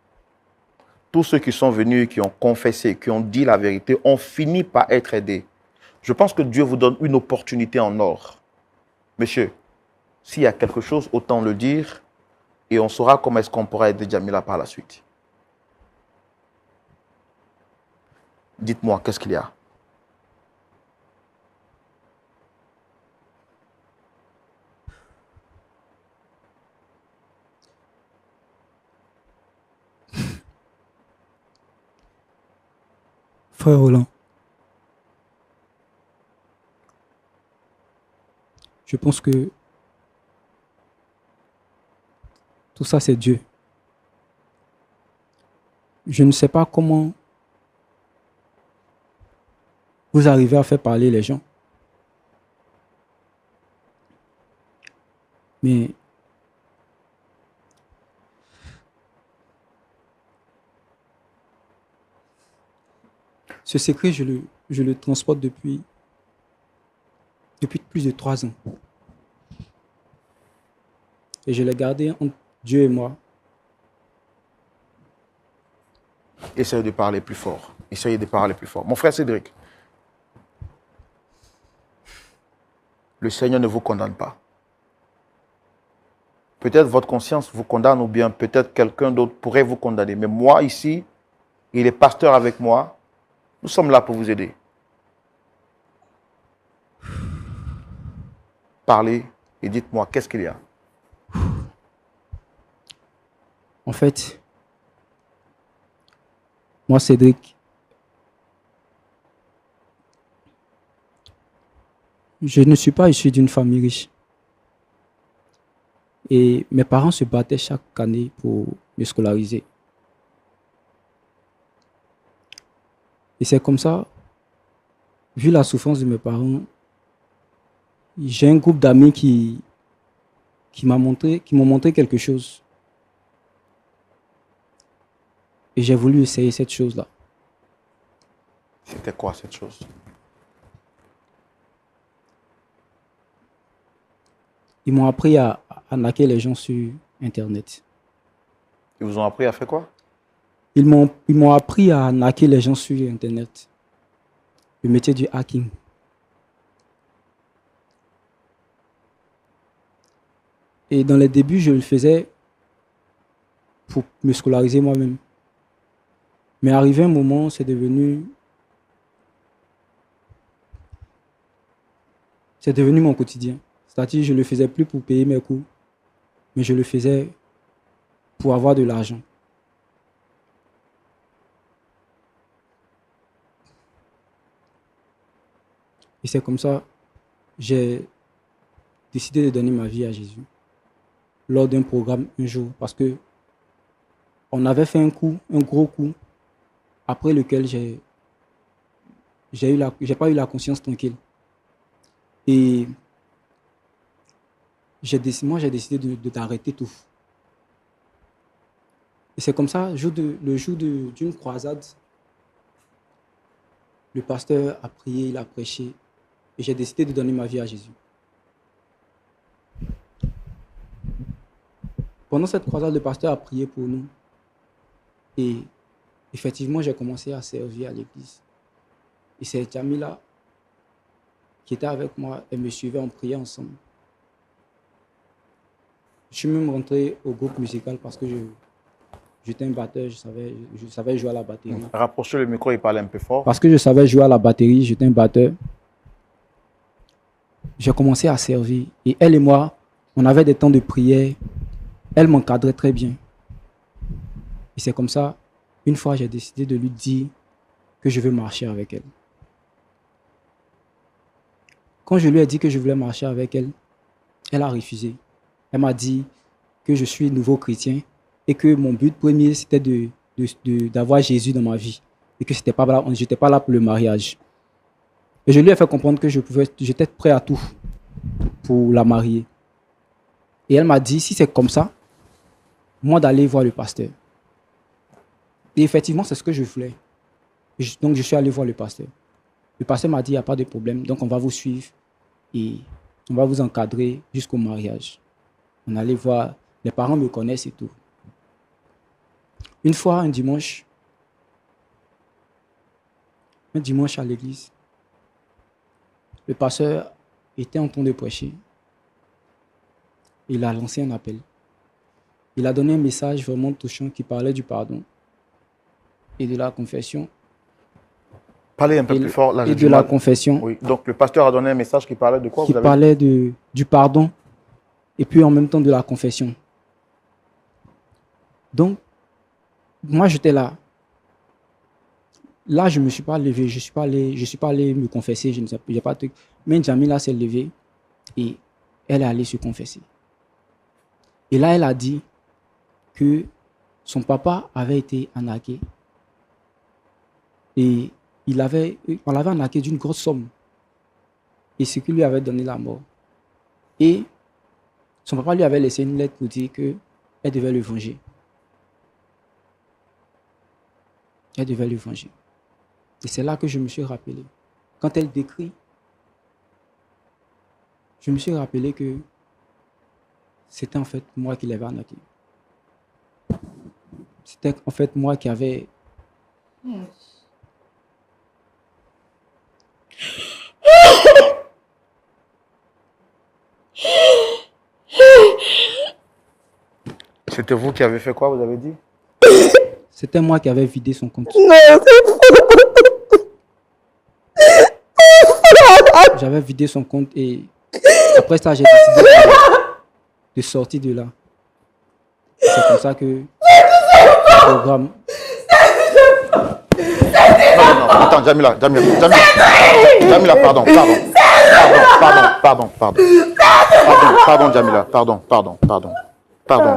Tous ceux qui sont venus, qui ont confessé, qui ont dit la vérité, ont fini par être aidés. Je pense que Dieu vous donne une opportunité en or. Monsieur, s'il y a quelque chose, autant le dire et on saura comment est-ce qu'on pourra aider Djamila par la suite. Dites-moi, qu'est-ce qu'il y a? Frère Roland, je pense que tout ça, c'est Dieu. Je ne sais pas comment vous arrivez à faire parler les gens. Mais ce secret, je le transporte depuis plus de 3 ans. Et je l'ai gardé entre Dieu et moi. Essayez de parler plus fort. Essayez de parler plus fort. Mon frère Cédric, le Seigneur ne vous condamne pas. Peut-être votre conscience vous condamne ou bien peut-être quelqu'un d'autre pourrait vous condamner. Mais moi, ici, il est pasteur avec moi. Nous sommes là pour vous aider. Parlez et dites-moi, qu'est-ce qu'il y a? En fait, moi, Cédric, je ne suis pas issu d'une famille riche. Et mes parents se battaient chaque année pour me scolariser. Et c'est comme ça, vu la souffrance de mes parents, j'ai un groupe d'amis qui m'ont montré quelque chose. Et j'ai voulu essayer cette chose-là. C'était quoi cette chose? Ils m'ont appris à arnaquer les gens sur Internet. Ils vous ont appris à faire quoi? Ils m'ont appris à arnaquer les gens sur Internet. Le métier du hacking. Et dans les débuts, je le faisais pour me scolariser moi-même. Mais arrivé un moment, c'est devenu mon quotidien. C'est-à-dire, je ne le faisais plus pour payer mes coûts, mais je le faisais pour avoir de l'argent. Et c'est comme ça que j'ai décidé de donner ma vie à Jésus lors d'un programme un jour, parce que on avait fait un gros coup, après lequel j'ai pas eu la conscience tranquille. Et j'ai décidé d'arrêter tout. Et c'est comme ça, le jour d'une croisade, le pasteur a prié, il a prêché, et j'ai décidé de donner ma vie à Jésus. Pendant cette croisade, le pasteur a prié pour nous. Et effectivement, j'ai commencé à servir à l'église. Et cette amie-là, qui était avec moi, elle me suivait, on priait ensemble. Je suis même rentré au groupe musical parce que j'étais un batteur, je savais jouer à la batterie. Rapprochez le micro et parlez un peu fort. Parce que je savais jouer à la batterie, j'étais un batteur. J'ai commencé à servir. Et elle et moi, on avait des temps de prière. Elle m'encadrait très bien. Et c'est comme ça, une fois, j'ai décidé de lui dire que je veux marcher avec elle. Quand je lui ai dit que je voulais marcher avec elle, elle a refusé. Elle m'a dit que je suis nouveau chrétien et que mon but premier, c'était d'avoir Jésus dans ma vie. Et que je n'étais pas là pour le mariage. Et je lui ai fait comprendre que j'étais prêt à tout pour la marier. Et elle m'a dit, si c'est comme ça, moi d'aller voir le pasteur. Et effectivement, c'est ce que je voulais. Donc je suis allé voir le pasteur. Le pasteur m'a dit, il n'y a pas de problème, donc on va vous suivre et on va vous encadrer jusqu'au mariage. On allait voir, les parents me connaissent et tout. Une fois, un dimanche à l'église, le pasteur était en train de prêcher. Il a lancé un appel. Il a donné un message vraiment touchant qui parlait du pardon et de la confession. Parlez un peu plus fort. Là, Et de la confession. Oui. Donc, le pasteur a donné un message qui parlait de quoi? Qui parlait du pardon et puis en même temps de la confession. Donc, moi, j'étais là. Là, je ne me suis pas levé, je suis pas allé me confesser, je ne sais pas de truc. Mais Jamila s'est levée et elle est allée se confesser. Et là, elle a dit que son papa avait été arnaqué. Et on l'avait arnaqué d'une grosse somme. Et ce qui lui avait donné la mort. Et son papa lui avait laissé une lettre pour dire qu'elle devait le venger. Elle devait le venger. Et c'est là que je me suis rappelé. Quand elle décrit, je me suis rappelé que c'était en fait moi qui l'avais arnaqué. C'était en fait moi qui avais... C'était vous qui avez fait quoi, vous avez dit? C'était moi qui avais vidé son compte. J'avais vidé son compte et après ça, j'ai décidé de sortir de là. C'est comme ça que le programme... Non, attends, Jamila, pardon, Jamila, pardon,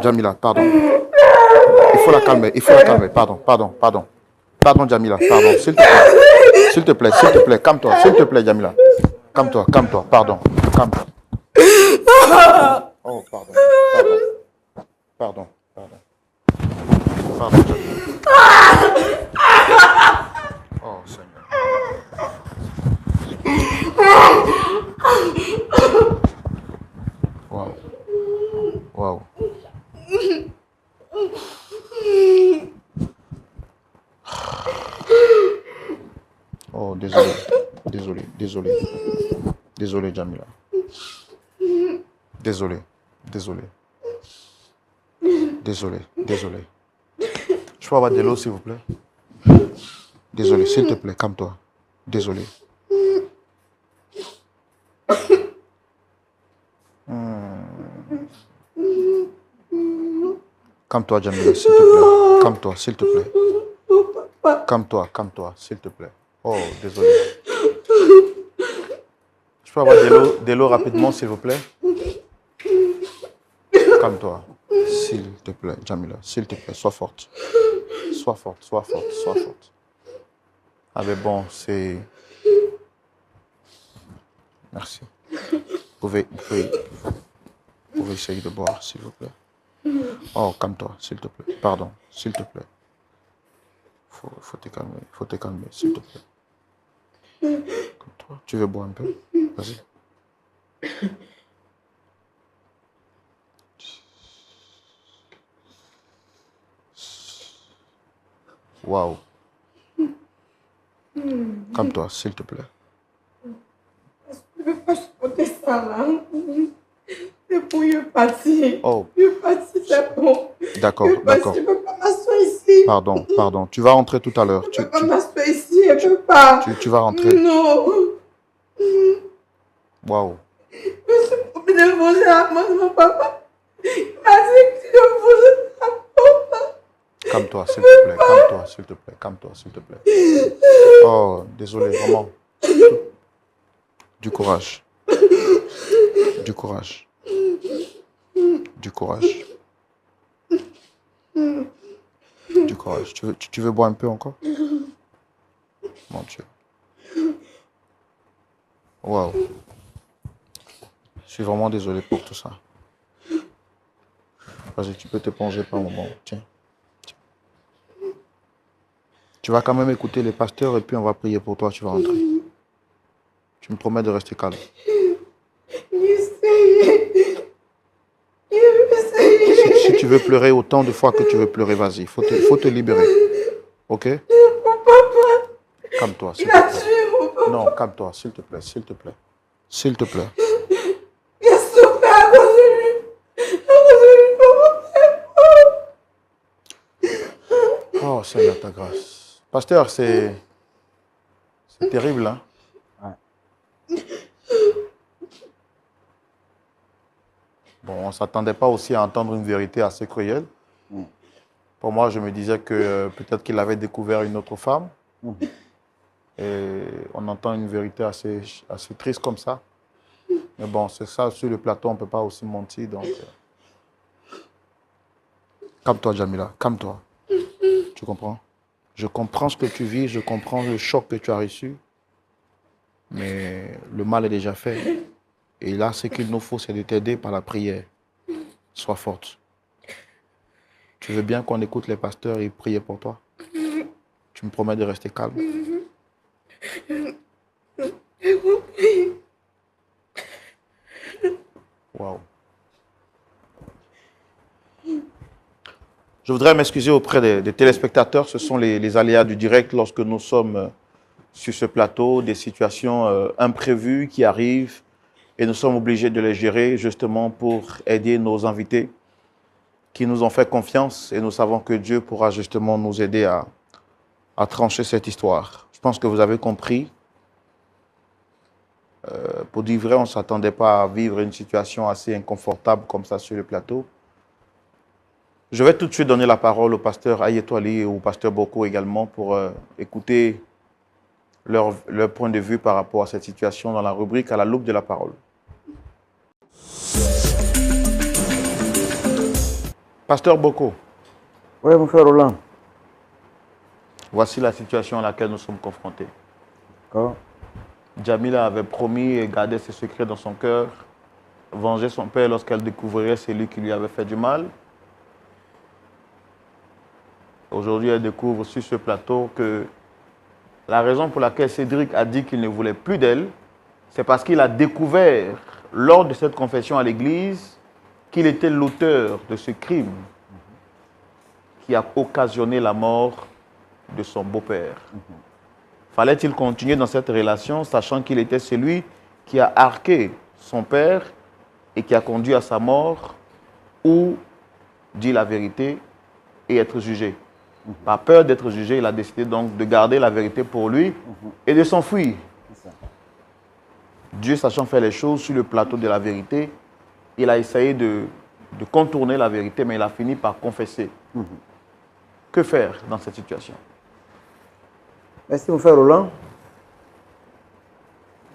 Jamila, pardon. Il faut la calmer, pardon, Jamila, pardon, s'il te plaît, calme-toi, s'il te plaît, Jamila, calme-toi, pardon, calme-toi. Oh, pardon, Jamila. Oh, Seigneur. Wow. Oh, désolé, Jamila. Désolé. Je peux avoir de l'eau, s'il vous plaît? Désolé, s'il te plaît, calme-toi. Désolé. Calme-toi, Jamila, s'il te plaît. Calme-toi, s'il te plaît. Calme-toi, s'il te plaît. Oh, désolé. Je peux avoir de l'eau rapidement, s'il vous plaît? Calme-toi, s'il te plaît, Jamila, s'il te plaît, sois forte. Sois forte. Ah ben bon, c'est... Merci. Vous pouvez essayer de boire, s'il vous plaît. Oh, calme-toi, s'il te plaît. Pardon, s'il te plaît. Faut te calmer, s'il te plaît. Calme-toi. Tu veux boire un peu? Vas-y. Waouh. Calme-toi, s'il te plaît. Je ne peux pas supporter ça là. C'est bon, je vais partir. Oh. Je vais partir, c'est bon. D'accord, Je d'accord. ne peux pas m'asseoir ici. Pardon. Tu vas rentrer tout à l'heure. Je ne peux pas m'asseoir ici, je ne peux pas. Tu vas rentrer. Non. Waouh. Je suis obligée de manger la main de mon papa. Il m'a dit que je mangeais la papa. Calme-toi, s'il te plaît. Calme-toi, s'il te plaît. Calme-toi, s'il te plaît. Oh, désolé, vraiment. Du courage. Du courage. Du courage. Du courage. Tu veux boire un peu encore? Mon Dieu. Waouh. Je suis vraiment désolé pour tout ça. Vas-y, tu peux te plonger par moment. Tiens. Tu vas quand même écouter les pasteurs et puis on va prier pour toi, tu vas rentrer. Tu me promets de rester calme. Si tu veux pleurer autant de fois que tu veux pleurer, vas-y. Faut te libérer. Ok? Calme-toi, s'il te plaît. Non, calme-toi, s'il te plaît, s'il te plaît. S'il te plaît. Oh, Seigneur, ta grâce. Pasteur, c'est terrible, hein? Bon, on ne s'attendait pas aussi à entendre une vérité assez cruelle. Pour moi, je me disais que peut-être qu'il avait découvert une autre femme. Et on entend une vérité assez triste comme ça. Mais bon, c'est ça, sur le plateau, on ne peut pas aussi mentir. Donc, calme-toi, Jamila, calme-toi. Tu comprends? Je comprends ce que tu vis, je comprends le choc que tu as reçu. Mais le mal est déjà fait. Et là, ce qu'il nous faut, c'est de t'aider par la prière. Sois forte. Tu veux bien qu'on écoute les pasteurs et prier pour toi? Tu me promets de rester calme? Waouh. Je voudrais m'excuser auprès des téléspectateurs. Ce sont les aléas du direct lorsque nous sommes sur ce plateau, des situations imprévues qui arrivent et nous sommes obligés de les gérer justement pour aider nos invités qui nous ont fait confiance et nous savons que Dieu pourra justement nous aider à trancher cette histoire. Je pense que vous avez compris. Pour dire vrai, on ne s'attendait pas à vivre une situation assez inconfortable comme ça sur le plateau. Je vais tout de suite donner la parole au pasteur Ayetwali et au pasteur Boko également pour écouter leur point de vue par rapport à cette situation dans la rubrique à la loupe de la parole. Pasteur Boko. Oui, mon frère Roland. Voici la situation à laquelle nous sommes confrontés. D'accord. Jamila avait promis et gardé ses secrets dans son cœur, venger son père lorsqu'elle découvrirait celui qui lui avait fait du mal. Aujourd'hui, elle découvre sur ce plateau que la raison pour laquelle Cédric a dit qu'il ne voulait plus d'elle, c'est parce qu'il a découvert, lors de cette confession à l'église, qu'il était l'auteur de ce crime qui a occasionné la mort de son beau-père. Fallait-il continuer dans cette relation, sachant qu'il était celui qui a arqué son père et qui a conduit à sa mort, ou dire la vérité et être jugé? Par peur d'être jugé, il a décidé donc de garder la vérité pour lui et de s'enfuir. Dieu, sachant faire les choses sur le plateau de la vérité, il a essayé de contourner la vérité, mais il a fini par confesser. Que faire dans cette situation? Merci mon frère Roland.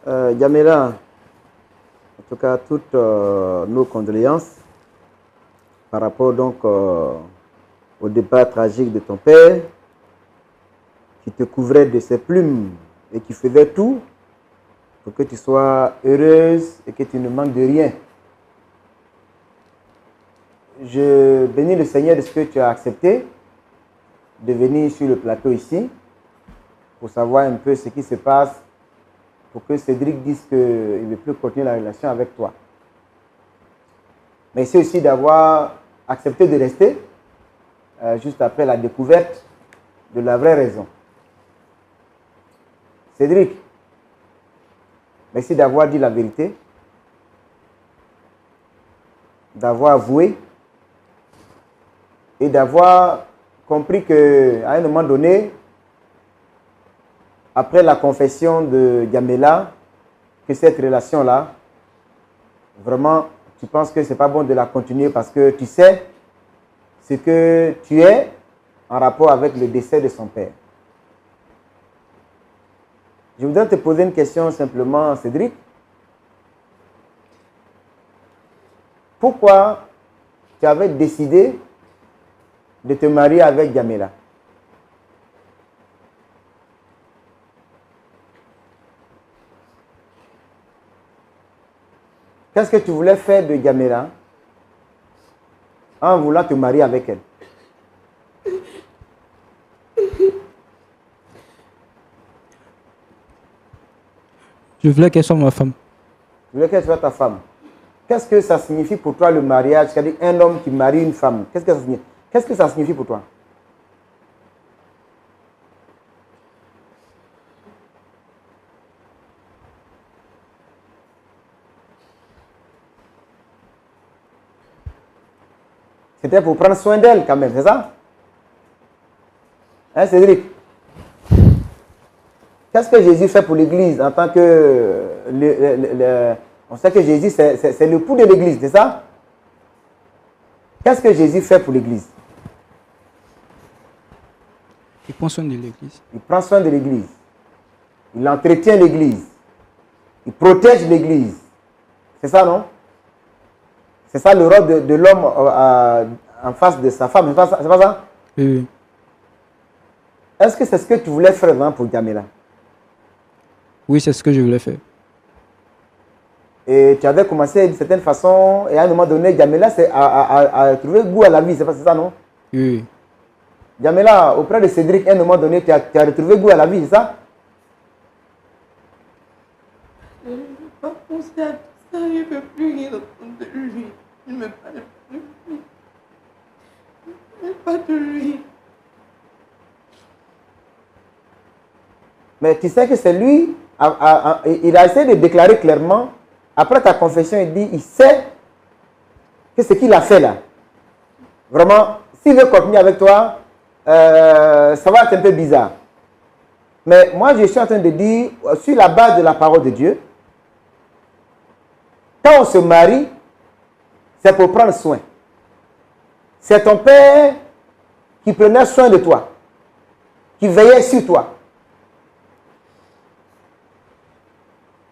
Jamila, en tout cas, toutes nos condoléances par rapport donc au départ tragique de ton père, qui te couvrait de ses plumes et qui faisait tout pour que tu sois heureuse et que tu ne manques de rien. Je bénis le Seigneur de ce que tu as accepté de venir sur le plateau ici pour savoir un peu ce qui se passe, pour que Cédric dise qu'il ne veut plus continuer la relation avec toi. Mais c'est aussi d'avoir accepté de rester juste après la découverte de la vraie raison. Cédric, merci d'avoir dit la vérité, d'avoir avoué et d'avoir compris qu'à un moment donné, après la confession de Yamela, que cette relation-là, vraiment, tu penses que ce n'est pas bon de la continuer parce que tu sais ce que tu es en rapport avec le décès de son père. Je voudrais te poser une question simplement, Cédric. Pourquoi tu avais décidé de te marier avec Yamela? Qu'est-ce que tu voulais faire de Yamela en voulant te marier avec elle? Je voulais qu'elle soit ma femme. Tu voulais qu'elle soit ta femme. Qu'est-ce que ça signifie pour toi le mariage? C'est-à-dire un homme qui marie une femme. Qu'est-ce que ça signifie? Qu'est-ce que ça signifie pour toi? C'était pour prendre soin d'elle quand même, c'est ça? Hein, Cédric? Qu'est-ce que Jésus fait pour l'Église en tant que... on sait que Jésus, c'est le pouls de l'Église, c'est ça? Qu'est-ce que Jésus fait pour l'Église? Il prend soin de l'Église. Il prend soin de l'Église. Il entretient l'Église. Il protège l'Église. C'est ça, non? C'est ça le rôle de l'homme en face de sa femme. C'est pas ça? Oui. Est-ce que c'est ce que tu voulais faire vraiment pour Yamela? Oui, c'est ce que je voulais faire. Et tu avais commencé d'une certaine façon, et à un moment donné, Yamela a trouvé goût à la vie, c'est pas ça, non? Oui. Yamela, auprès de Cédric, à un moment donné, tu as retrouvé goût à la vie, c'est ça? Je ne veux pas penser à tout ça, je ne veux plus rien entendre de lui. Je ne veux pas de lui. Je ne veux pas de lui. Mais tu sais que c'est lui, il a essayé de déclarer clairement, après ta confession, il dit, il sait que ce qu'il a fait là, vraiment, s'il veut continuer avec toi, ça va être un peu bizarre. Mais moi, je suis en train de dire, sur la base de la parole de Dieu, quand on se marie, c'est pour prendre soin. C'est ton père qui prenait soin de toi, qui veillait sur toi.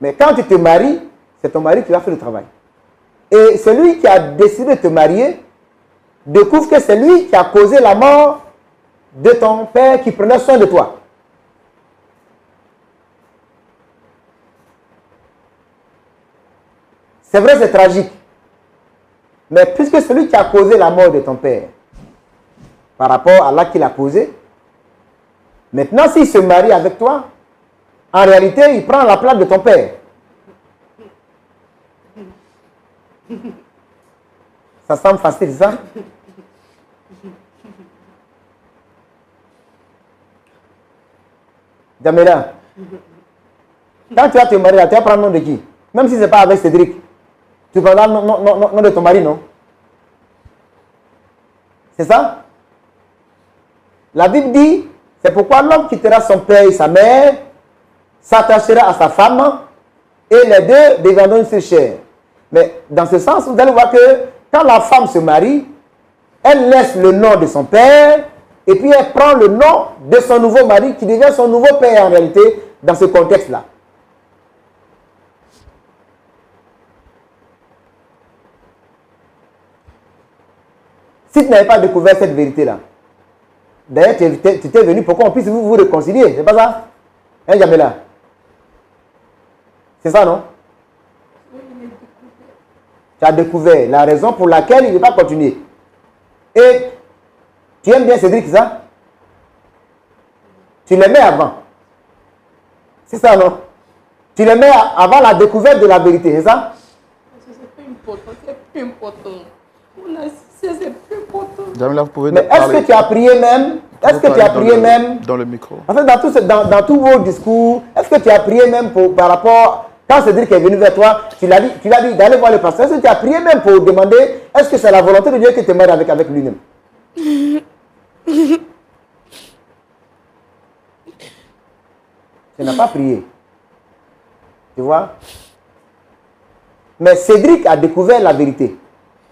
Mais quand tu te maries, c'est ton mari qui va faire le travail. Et celui qui a décidé de te marier découvre que c'est lui qui a causé la mort de ton père qui prenait soin de toi. C'est vrai, c'est tragique. Mais puisque celui qui a causé la mort de ton père, par rapport à l'acte qu'il a causé, maintenant s'il se marie avec toi, en réalité, il prend la place de ton père. Ça semble facile, ça? Yamela, quand tu vas te marier, tu vas prendre le nom de qui? Même si ce n'est pas avec Cédric. Tu prendras le nom de ton mari, non? C'est ça? La Bible dit, c'est pourquoi l'homme quittera son père et sa mère, s'attachera à sa femme, et les deux deviendront une seule chair. Mais dans ce sens, vous allez voir que quand la femme se marie, elle laisse le nom de son père, et puis elle prend le nom de son nouveau mari, qui devient son nouveau père en réalité, dans ce contexte-là. Si tu n'avais pas découvert cette vérité-là, d'ailleurs, tu étais venu pour qu'on puisse vous réconcilier, c'est pas ça? Hein, Yamela? C'est ça, non? Tu as découvert la raison pour laquelle il ne veut pas continuer. Et tu aimes bien Cédric, ça? Tu l'aimais avant. C'est ça, non? Tu l'aimais avant la découverte de la vérité, c'est ça? C'est plus important, c'est plus important. On a c'est plus important. Jamila, vous pouvez Mais est-ce parler. que tu as prié même Est-ce que tu as prié même dans le micro. En fait, dans tous vos discours, est-ce que tu as prié même par rapport, quand Cédric est venu vers toi, tu l'as dit d'aller voir le pasteur, est-ce que tu as prié même pour demander, est-ce que c'est la volonté de Dieu que tu es marié avec lui-même? Tu n'as pas prié. Tu vois? Mais Cédric a découvert la vérité.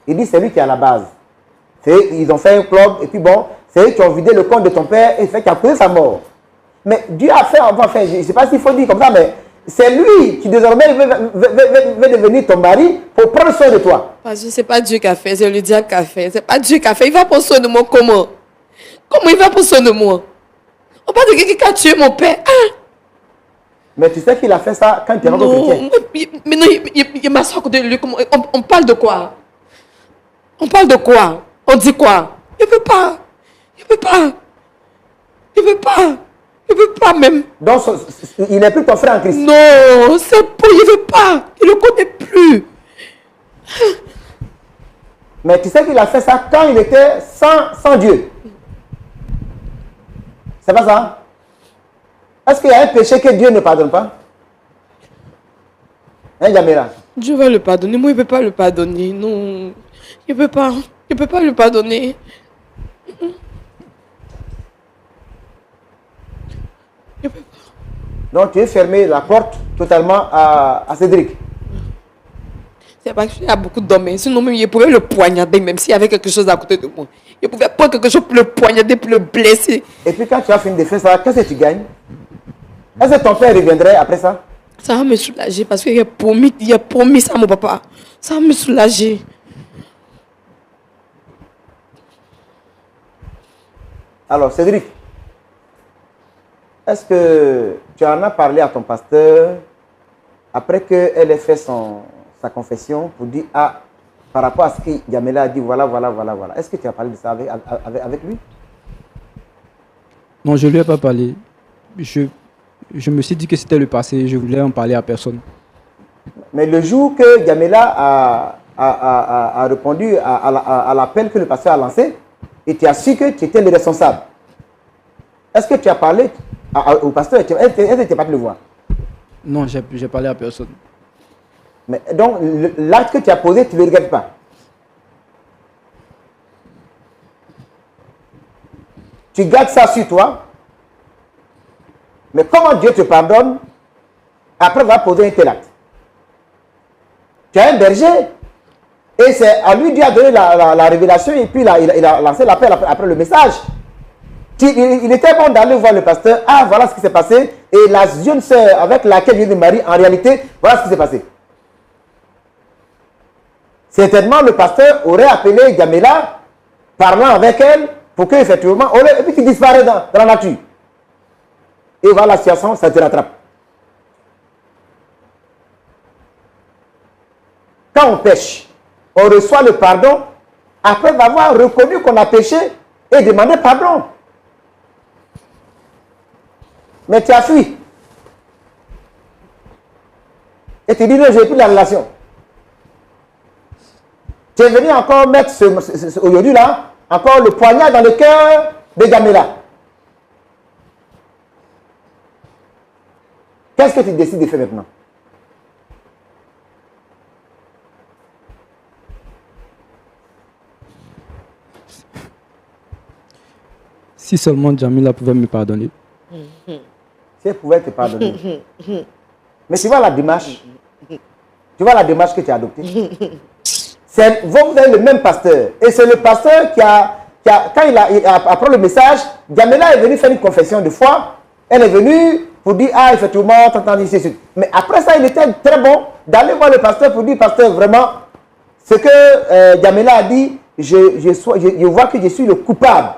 Il dit c'est lui qui est à la base. Ils ont fait un club et puis bon, c'est eux qui ont vidé le compte de ton père et fait qu'il a causé sa mort. Mais Dieu a fait, enfin, je ne sais pas s'il faut dire comme ça, mais c'est lui qui désormais veut devenir ton mari pour prendre soin de toi. Parce que ce n'est pas Dieu qui a fait, c'est le diable qui a fait. Ce n'est pas Dieu qui a fait. Il va prendre soin de moi comment? Comment il va prendre soin de moi? On parle de quelqu'un qui a tué mon père. Ah! Mais tu sais qu'il a fait ça quand tu es rentré chrétien. Mais non, il m'a sorti de lui. On parle de quoi? On parle de quoi? On dit quoi? Il ne veut pas. Il ne veut pas. Il ne veut pas. Il ne veut pas même. Donc, il n'est plus ton frère en Christ. Non, c'est pour. Il ne veut pas. Il ne le connaît plus. Mais tu sais qu'il a fait ça quand il était sans Dieu. C'est pas ça? Est-ce qu'il y a un péché que Dieu ne pardonne pas? Hein, Jamila? Dieu va le pardonner. Moi, il ne peut pas le pardonner. Non. Il ne peut pas. Il ne peut pas le pardonner. Il ne peut pas. Donc, tu as fermé la porte totalement à Cédric. C'est parce qu'il y a beaucoup d'hommes. Sinon, même, il pouvait le poignarder, même s'il y avait quelque chose à côté de moi. Il pouvait prendre quelque chose pour le poignarder, pour le blesser. Et puis, quand tu as fini de faire ça, qu'est-ce que tu gagnes? Est-ce que ton père reviendrait après ça? Ça va me soulager parce qu'il a promis ça à mon papa. Ça va me soulager. Alors, Cédric, est-ce que tu en as parlé à ton pasteur après qu'elle ait fait sa confession pour dire, ah, par rapport à ce que Yamela a dit, voilà. Est-ce que tu as parlé de ça avec lui? Non, je ne lui ai pas parlé. Je me suis dit que c'était le passé, je voulais en parler à personne. Mais le jour que Yamela a répondu à l'appel que le pasteur a lancé, et tu as su que tu étais le responsable, est-ce que tu as parlé au pasteur? Est-ce que tu n'es pas le voir? Non, j'ai parlé à personne. Mais donc, l'acte que tu as posé, tu ne le regrettes pas? Tu gardes ça sur toi? Mais comment Dieu te pardonne après avoir posé un tel acte? Tu as un berger et c'est à lui Dieu a donné la révélation et puis il a lancé l'appel après le message. Il était bon d'aller voir le pasteur. Ah, voilà ce qui s'est passé. Et la jeune sœur avec laquelle il est marié, en réalité, voilà ce qui s'est passé. Certainement, le pasteur aurait appelé Yamela, parlant avec elle, pour qu'effectivement, et puis tu disparais dans la nature. Et voilà la situation, ça te rattrape. Quand on pêche, on reçoit le pardon après avoir reconnu qu'on a péché et demandé pardon. Mais tu as fui. Et tu dis non, je n'ai plus la relation. Tu es venu encore mettre aujourd'hui là, encore le poignard dans le cœur de Yamela. Qu'est-ce que tu décides de faire maintenant? Si seulement Jamila pouvait me pardonner. Si elle pouvait te pardonner. Mais tu vois la démarche. Tu vois la démarche que tu as adoptée. Vous avez le même pasteur. Et c'est le pasteur quand il apprend le message, Yamela est venue faire une confession de foi. Elle est venue pour dire, ah, effectivement, t'entends ici. Mais après ça, il était très bon d'aller voir le pasteur pour dire, pasteur, vraiment, ce que Yamela a dit, je vois que je suis le coupable.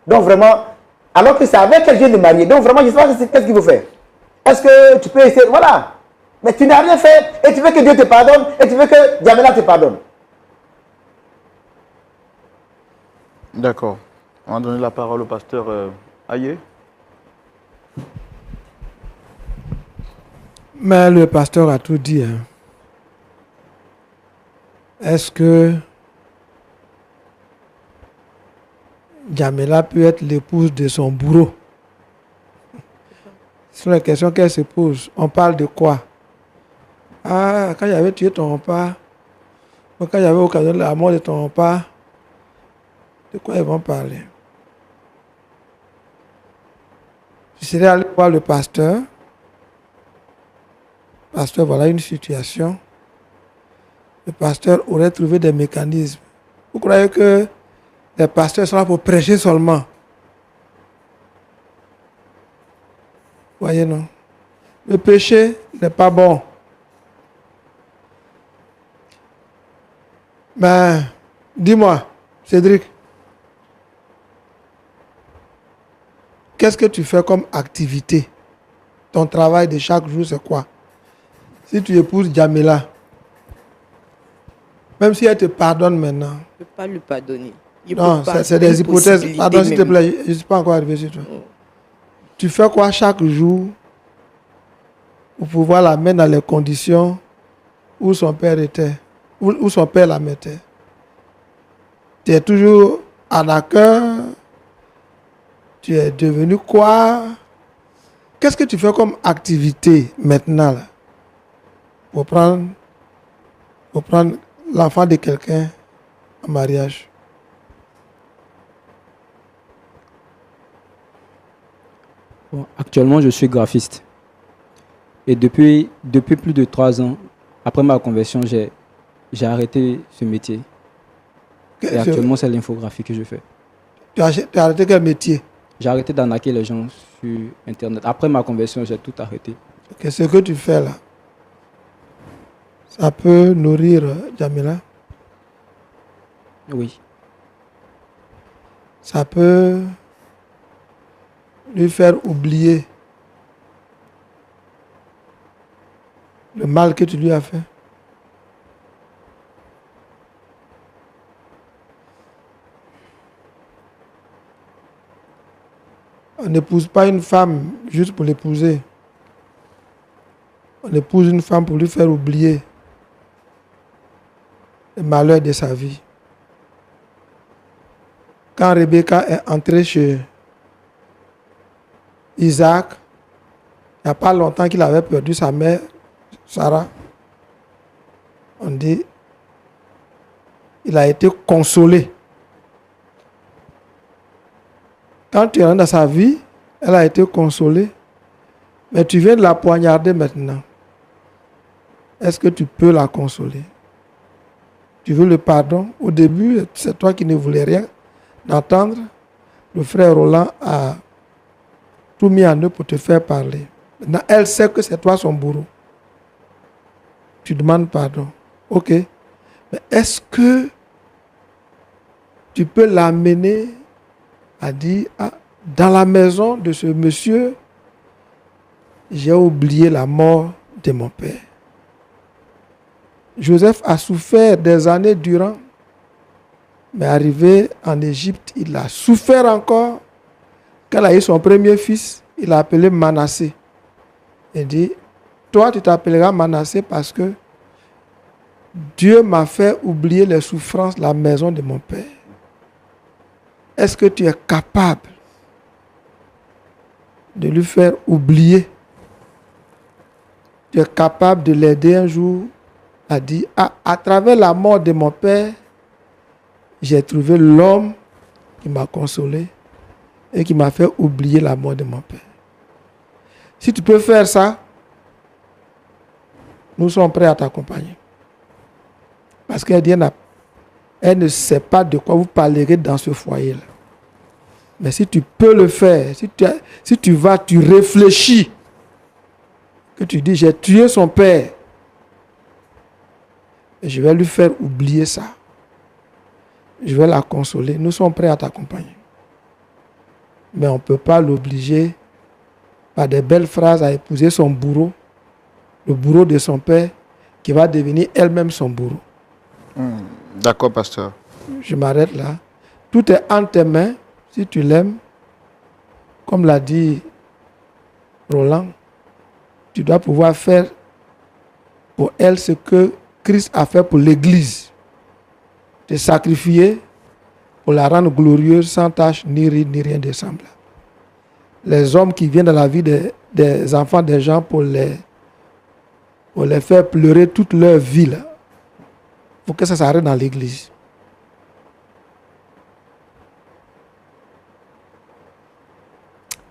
Donc vraiment, alors que c'est avec elle que je viens de marier. Donc vraiment, je ne sais pas qu'est-ce qu'il faut faire. Est-ce que tu peux essayer? Voilà. Mais tu n'as rien fait et tu veux que Dieu te pardonne et tu veux que Yamela te pardonne. D'accord. On va donner la parole au pasteur Aye. Mais le pasteur a tout dit. Hein. Est-ce que Djamila peut être l'épouse de son bourreau. Ce sont les questions qu'elle se pose. On parle de quoi? Ah, quand j'avais tué ton père, ou quand j'avais occasionné la mort de ton père, de quoi ils vont parler? Je serais allé voir le pasteur. Pasteur, voilà une situation. Le pasteur aurait trouvé des mécanismes. Vous croyez que les pasteurs sont là pour prêcher seulement? Voyez, non? Le péché n'est pas bon. Mais, dis-moi, Cédric, qu'est-ce que tu fais comme activité? Ton travail de chaque jour, c'est quoi? Si tu épouses Djamila, même si elle te pardonne maintenant. Je ne peux pas lui pardonner. Non, c'est des hypothèses. Pardon, s'il te plaît, je ne suis pas encore arrivé sur toi. Tu fais quoi chaque jour pour pouvoir la mettre dans les conditions où son père était, où son père la mettait? Tu es toujours en accueil. Tu es devenu quoi? Qu'est-ce que tu fais comme activité maintenant là, pour prendre l'enfant de quelqu'un en mariage? Bon, actuellement, je suis graphiste. Et depuis plus de 3 ans, après ma conversion, j'ai arrêté ce métier. Et actuellement, c'est l'infographie que je fais. Tu as arrêté quel métier? J'ai arrêté d'arnaquer les gens sur Internet. Après ma conversion, j'ai tout arrêté. Ce que tu fais là, ça peut nourrir Djamila? Oui. Ça peut lui faire oublier le mal que tu lui as fait? On n'épouse pas une femme juste pour l'épouser. On épouse une femme pour lui faire oublier le malheur de sa vie. Quand Rebecca est entrée chez Isaac, il n'y a pas longtemps qu'il avait perdu sa mère, Sarah. On dit, il a été consolé. Quand tu rentres dans sa vie, elle a été consolée, mais tu viens de la poignarder maintenant. Est-ce que tu peux la consoler? Tu veux le pardon? Au début, c'est toi qui ne voulais rien d'entendre. Le frère Roland a tout mis en œuvre pour te faire parler. Maintenant, elle sait que c'est toi son bourreau. Tu demandes pardon. Ok. Mais est-ce que tu peux l'amener à dire, ah, dans la maison de ce monsieur, j'ai oublié la mort de mon père. Joseph a souffert des années durant, mais arrivé en Égypte, il a souffert encore. Quand il a eu son premier fils, il l'a appelé Manassé. Il dit, toi tu t'appelleras Manassé parce que Dieu m'a fait oublier les souffrances de la maison de mon père. Est-ce que tu es capable de lui faire oublier? Tu es capable de l'aider un jour à dire, ah, à travers la mort de mon père, j'ai trouvé l'homme qui m'a consolé et qui m'a fait oublier la mort de mon père. Si tu peux faire ça, nous sommes prêts à t'accompagner. Parce qu'elle dit, elle ne sait pas de quoi vous parlerez dans ce foyer-là. Mais si tu peux le faire, si tu vas, tu réfléchis, que tu dis, j'ai tué son père, et je vais lui faire oublier ça. Je vais la consoler. Nous sommes prêts à t'accompagner. Mais on ne peut pas l'obliger par des belles phrases à épouser son bourreau, le bourreau de son père, qui va devenir elle-même son bourreau. D'accord, pasteur. Je m'arrête là. Tout est entre tes mains. Si tu l'aimes, comme l'a dit Roland, tu dois pouvoir faire pour elle ce que Christ a fait pour l'Église. Te sacrifier pour la rendre glorieuse, sans tache, ni ride, ni rien de semblable. Les hommes qui viennent dans la vie des enfants des gens pour les faire pleurer toute leur vie, il faut que ça s'arrête dans l'église.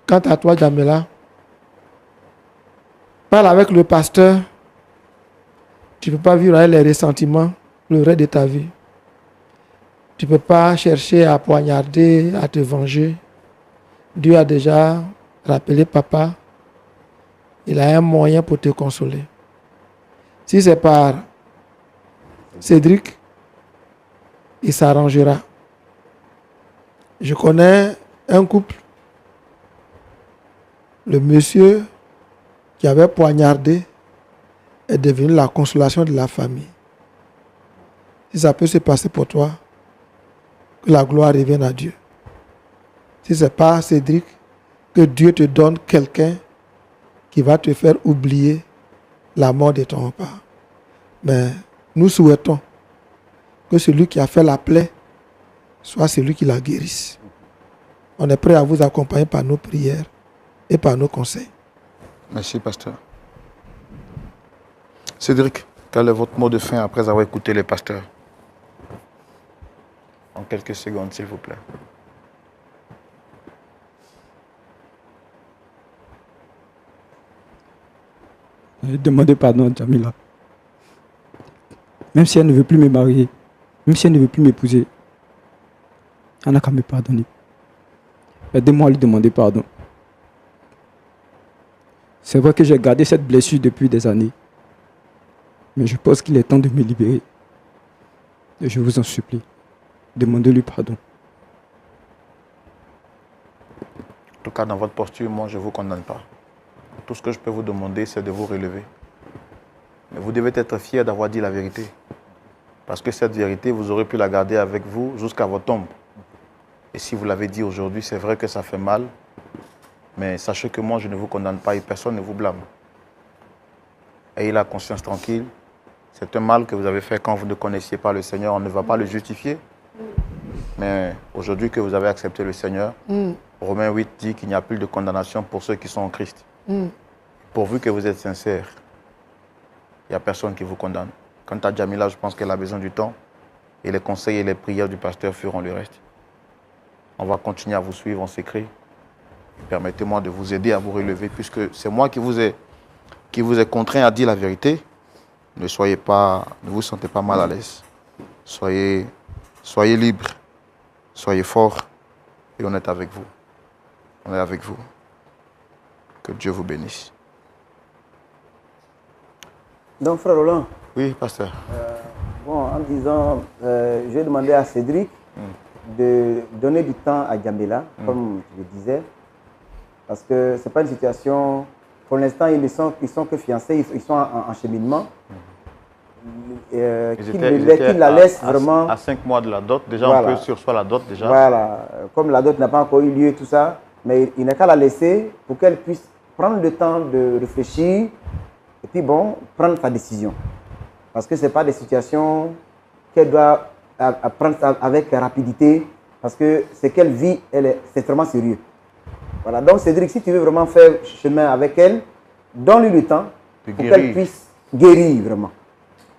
Quant à toi, Jamila, parle avec le pasteur. Tu ne peux pas vivre avec les ressentiments le reste de ta vie. Tu ne peux pas chercher à poignarder, à te venger. Dieu a déjà rappelé papa. Il a un moyen pour te consoler. Si c'est par Cédric, il s'arrangera. Je connais un couple. Le monsieur qui avait poignardé est devenu la consolation de la famille. Si ça peut se passer pour toi, que la gloire revienne à Dieu. Si ce n'est pas Cédric, que Dieu te donne quelqu'un qui va te faire oublier la mort de ton papa. Mais nous souhaitons que celui qui a fait la plaie soit celui qui la guérisse. On est prêt à vous accompagner par nos prières et par nos conseils. Merci, pasteur. Cédric, quel est votre mot de fin après avoir écouté les pasteurs? En quelques secondes, s'il vous plaît. Demandez pardon à Jamila. Même si elle ne veut plus me marier, même si elle ne veut plus m'épouser, elle n'a qu'à me pardonner. Aidez-moi à lui demander pardon. C'est vrai que j'ai gardé cette blessure depuis des années. Mais je pense qu'il est temps de me libérer. Et je vous en supplie, demandez-lui pardon. En tout cas, dans votre posture, moi, je ne vous condamne pas. Tout ce que je peux vous demander, c'est de vous relever. Mais vous devez être fier d'avoir dit la vérité. Parce que cette vérité, vous aurez pu la garder avec vous jusqu'à votre tombe. Et si vous l'avez dit aujourd'hui, c'est vrai que ça fait mal. Mais sachez que moi, je ne vous condamne pas et personne ne vous blâme. Ayez la conscience tranquille. C'est un mal que vous avez fait quand vous ne connaissiez pas le Seigneur. On ne va pas le justifier. Mais aujourd'hui que vous avez accepté le Seigneur, Romains 8 dit qu'il n'y a plus de condamnation pour ceux qui sont en Christ. Pourvu que vous êtes sincères, il n'y a personne qui vous condamne. Quant à Jamila, je pense qu'elle a besoin du temps. Et les conseils et les prières du pasteur feront le reste. On va continuer à vous suivre en secret. Permettez-moi de vous aider à vous relever, puisque c'est moi qui vous ai contraint à dire la vérité. Ne vous sentez pas mal à l'aise. Soyez libre, soyez fort, et on est avec vous. On est avec vous. Que Dieu vous bénisse. Donc, frère Roland. Oui, pasteur. En disant, je vais demander à Cédric de donner du temps à Jamila, comme je le disais, parce que ce n'est pas une situation. Pour l'instant, ils sont que fiancés, ils sont en cheminement. Qu'il la laisse vraiment. À 5 mois de la dot, déjà voilà. On peut sur soi la dot déjà. Voilà, comme la dot n'a pas encore eu lieu, tout ça, mais il n'a qu'à la laisser pour qu'elle puisse prendre le temps de réfléchir et puis prendre sa décision. Parce que ce n'est pas des situations qu'elle doit prendre avec rapidité, parce que ce qu'elle vit, c'est vraiment sérieux. Voilà, donc Cédric, si tu veux vraiment faire chemin avec elle, donne-lui le temps pour qu'elle puisse guérir vraiment.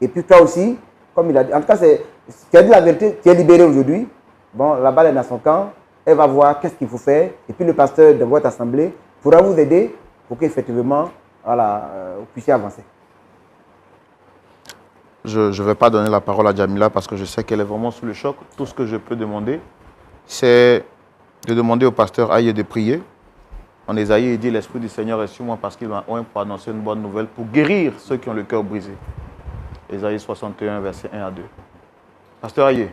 Et puis toi aussi, comme il a dit, en tout cas, tu as dit la vérité, tu es libéré aujourd'hui. Bon, la balle est dans son camp, elle va voir qu'est-ce qu'il faut faire. Et puis le pasteur de votre assemblée pourra vous aider pour qu'effectivement, vous puissiez avancer. Je ne vais pas donner la parole à Jamila parce que je sais qu'elle est vraiment sous le choc. Tout ce que je peux demander, c'est de demander au pasteur Aïe de prier. En Ésaïe, il dit « L'Esprit du Seigneur est sur moi parce qu'il m'a oint pour annoncer une bonne nouvelle, pour guérir ceux qui ont le cœur brisé. » Ésaïe 61, versets 1 à 2. Pasteur Aïe,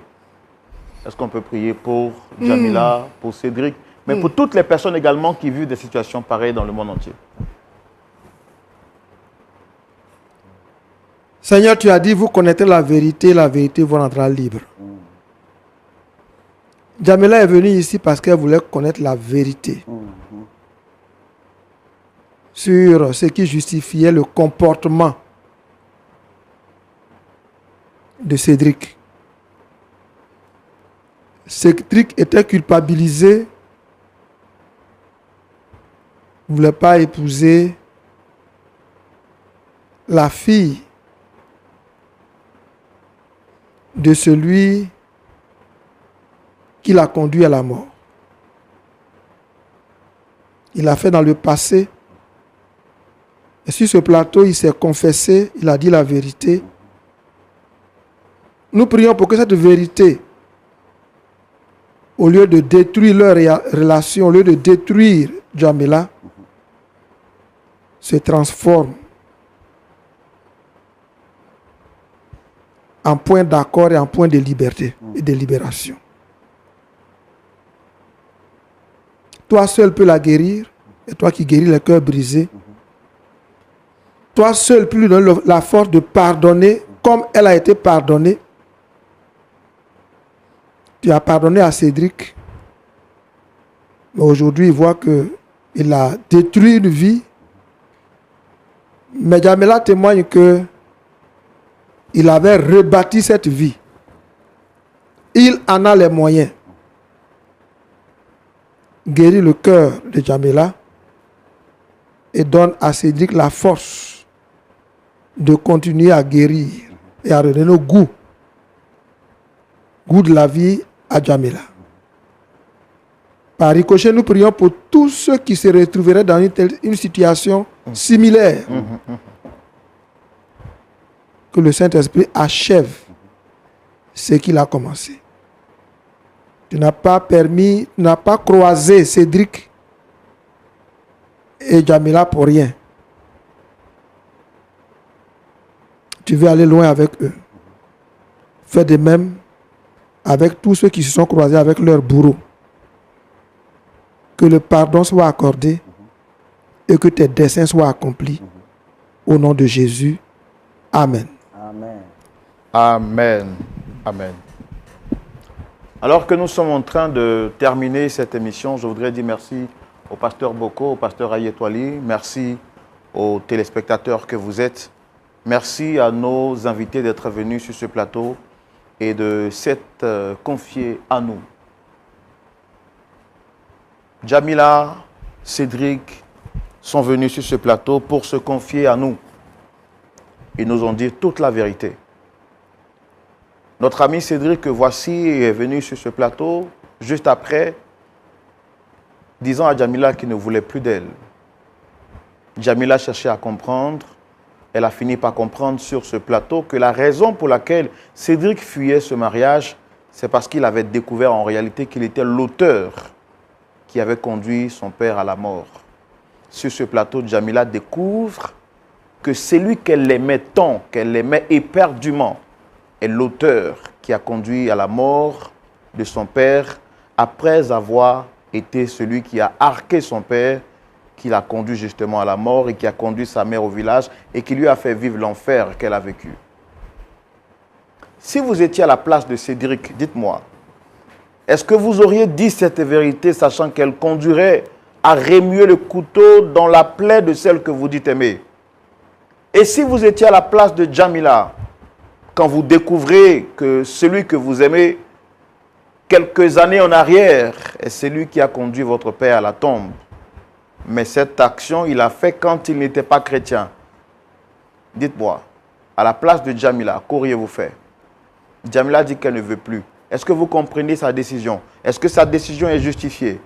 est-ce qu'on peut prier pour Jamila, pour Cédric, mais pour toutes les personnes également qui vivent des situations pareilles dans le monde entier? Seigneur, tu as dit, vous connaîtrez la vérité vous rendra libre. Jamila est venue ici parce qu'elle voulait connaître la vérité sur ce qui justifiait le comportement de Cédric. Cédric était culpabilisé. Il ne voulait pas épouser la fille de celui qui l'a conduit à la mort. Il l'a fait dans le passé. Et sur ce plateau, il s'est confessé, il a dit la vérité. Nous prions pour que cette vérité, au lieu de détruire leur relation, au lieu de détruire Djamila, se transforme en point d'accord et en point de liberté et de libération. Toi seul peux la guérir, et toi qui guéris les cœurs brisés. Toi seul peux lui donner la force de pardonner comme elle a été pardonnée. Tu as pardonné à Cédric, mais aujourd'hui il voit qu'il a détruit une vie. Mais Djamila témoigne que il avait rebâti cette vie. Il en a les moyens. Guérit le cœur de Djamila et donne à Cédric la force de continuer à guérir et à redonner le goût de la vie à Djamila. Par ricochet, nous prions pour tous ceux qui se retrouveraient dans une situation similaire. Que le Saint-Esprit achève ce qu'il a commencé. Tu n'as pas permis, tu n'as pas croisé Cédric et Djamila pour rien. Tu veux aller loin avec eux. Fais de même avec tous ceux qui se sont croisés avec leur bourreau. Que le pardon soit accordé et que tes desseins soient accomplis. Au nom de Jésus. Amen. Amen. Amen. Amen. Alors que nous sommes en train de terminer cette émission, je voudrais dire merci au pasteur Boko, au pasteur Ayetwali. Merci aux téléspectateurs que vous êtes. Merci à nos invités d'être venus sur ce plateau et de s'être confiés à nous. Djamila, Cédric sont venus sur ce plateau pour se confier à nous. Ils nous ont dit toute la vérité. Notre ami Cédric, que voici, est venu sur ce plateau juste après, disant à Djamila qu'il ne voulait plus d'elle. Djamila cherchait à comprendre. Elle a fini par comprendre sur ce plateau que la raison pour laquelle Cédric fuyait ce mariage, c'est parce qu'il avait découvert en réalité qu'il était l'auteur qui avait conduit son père à la mort. Sur ce plateau, Djamila découvre que celui qu'elle aimait tant, qu'elle aimait éperdument, est l'auteur qui a conduit à la mort de son père après avoir été celui qui a arqué son père, qui l'a conduit justement à la mort et qui a conduit sa mère au village et qui lui a fait vivre l'enfer qu'elle a vécu. Si vous étiez à la place de Cédric, dites-moi, est-ce que vous auriez dit cette vérité sachant qu'elle conduirait à remuer le couteau dans la plaie de celle que vous dites aimer? Et si vous étiez à la place de Djamila, quand vous découvrez que celui que vous aimez, quelques années en arrière, est celui qui a conduit votre père à la tombe, mais cette action, il l'a fait quand il n'était pas chrétien. Dites-moi, à la place de Djamila, qu'auriez-vous fait? Djamila dit qu'elle ne veut plus. Est-ce que vous comprenez sa décision? Est-ce que sa décision est justifiée?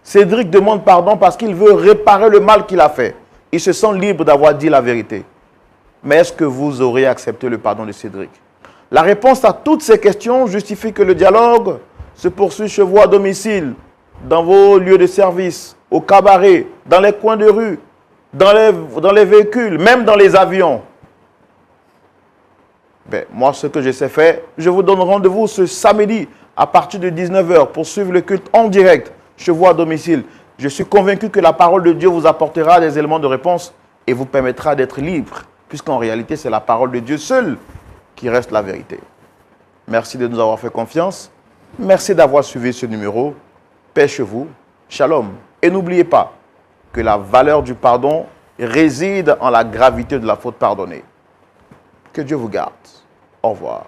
Cédric demande pardon parce qu'il veut réparer le mal qu'il a fait. Il se sent libre d'avoir dit la vérité. Mais est-ce que vous auriez accepté le pardon de Cédric? La réponse à toutes ces questions justifie que le dialogue se poursuit chez vous à domicile, dans vos lieux de service, au cabaret, dans les coins de rue, dans les véhicules, même dans les avions. Ben, moi, ce que je sais faire, je vous donne rendez-vous ce samedi à partir de 19 h pour suivre le culte en direct chez vous à domicile. Je suis convaincu que la parole de Dieu vous apportera des éléments de réponse et vous permettra d'être libre, puisqu'en réalité, c'est la parole de Dieu seule qui reste la vérité. Merci de nous avoir fait confiance. Merci d'avoir suivi ce numéro. Paix chez vous. Shalom. Et n'oubliez pas que la valeur du pardon réside en la gravité de la faute pardonnée. Que Dieu vous garde. Au revoir.